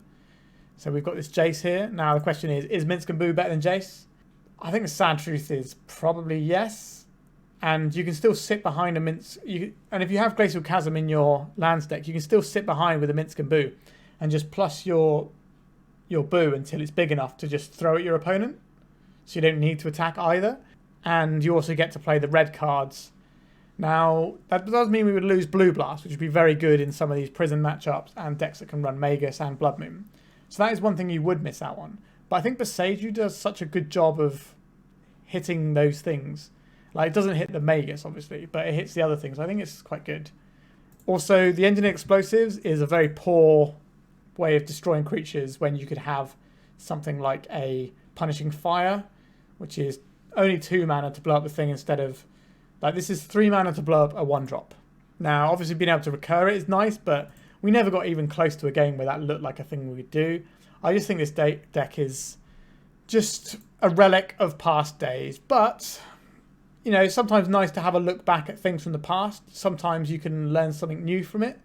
So we've got this Jace here. Now the question is Minsk and Boo better than Jace? I think the sad truth is probably yes. And you can still sit behind a Minsk. And if you have Glacial Chasm in your lands deck, you can still sit behind with a Minsk and Boo and just plus your Boo until it's big enough to just throw at your opponent. So you don't need to attack either. And you also get to play the red cards. Now, that does mean we would lose Blue Blast, which would be very good in some of these prison matchups and decks that can run Magus and Blood Moon. So that is one thing you would miss out on. But I think Boseiju does such a good job of hitting those things. Like, it doesn't hit the Magus, obviously, but it hits the other things. I think it's quite good. Also, the Engineer Explosives is a very poor way of destroying creatures when you could have something like a Punishing Fire, which is only 2 mana to blow up the thing instead of... Like, this is 3 mana to blow up a 1-drop. Now, obviously, being able to recur it is nice, but we never got even close to a game where that looked like a thing we could do. I just think this deck is just a relic of past days, but... You know, sometimes nice to have a look back at things from the past. Sometimes you can learn something new from it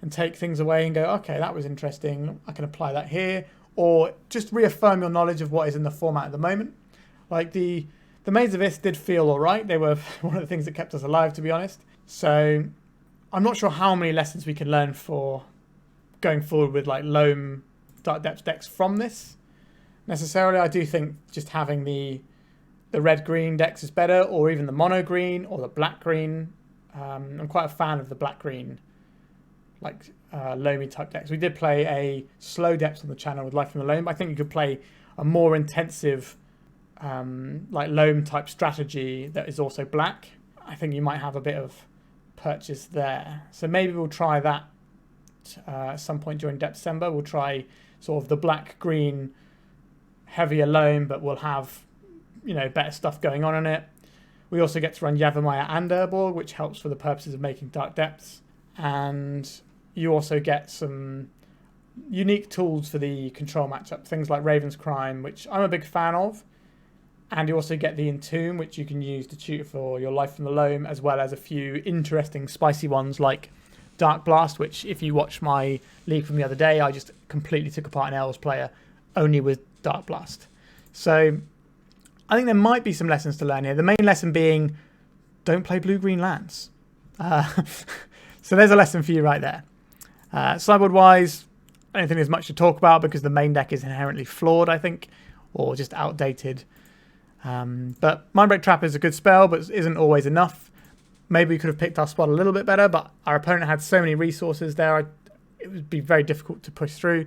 and take things away and go, okay, that was interesting. I can apply that here. Or just reaffirm your knowledge of what is in the format at the moment. Like the Maze of Ith did feel all right. They were one of the things that kept us alive, to be honest. So I'm not sure how many lessons we can learn for going forward with like Loam Dark Depths decks from this. Necessarily, I do think just having the red-green decks is better, or even the mono-green or the black-green. I'm quite a fan of the black-green, like Loamy type decks. We did play a slow depths on the channel with Life from the Loam, but I think you could play a more intensive, like Loam type strategy that is also black. I think you might have a bit of purchase there. So maybe we'll try that at some point during December. We'll try sort of the black-green heavier Loam, but we'll have, you know, better stuff going on in it. We also get to run Yavimaya and Urborg, which helps for the purposes of making Dark Depths. And you also get some unique tools for the control matchup, things like Raven's Crime, which I'm a big fan of. And you also get the Entomb, which you can use to tutor for your Life from the Loam, as well as a few interesting spicy ones like Dark Blast, which if you watch my league from the other day, I just completely took apart an Elves player only with Dark Blast. So I think there might be some lessons to learn here. The main lesson being, don't play blue-green lands. So there's a lesson for you right there. Sideboard-wise, I don't think there's much to talk about because the main deck is inherently flawed, I think, or just outdated. But Mindbreak Trap is a good spell, but isn't always enough. Maybe we could have picked our spot a little bit better, but our opponent had so many resources there, it would be very difficult to push through.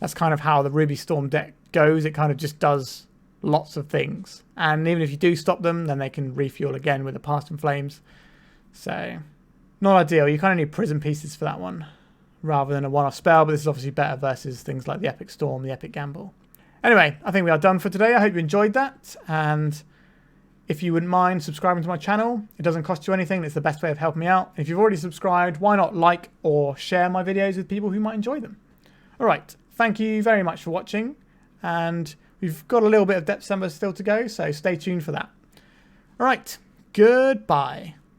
That's kind of how the Ruby Storm deck goes. It kind of just does lots of things, and even if you do stop them, then they can refuel again with the Past in Flames. So not ideal. You kind of need prison pieces for that one rather than a one-off spell, but this is obviously better versus things like the Epic Storm, the Epic Gamble. Anyway, I think we are done for today. I hope you enjoyed that, and if you wouldn't mind subscribing to my channel, it doesn't cost you anything. It's the best way of helping me out. If you've already subscribed, why not like or share my videos with people who might enjoy them? All right, thank you very much for watching, and we've got a little bit of December still to go, so stay tuned for that. All right, goodbye.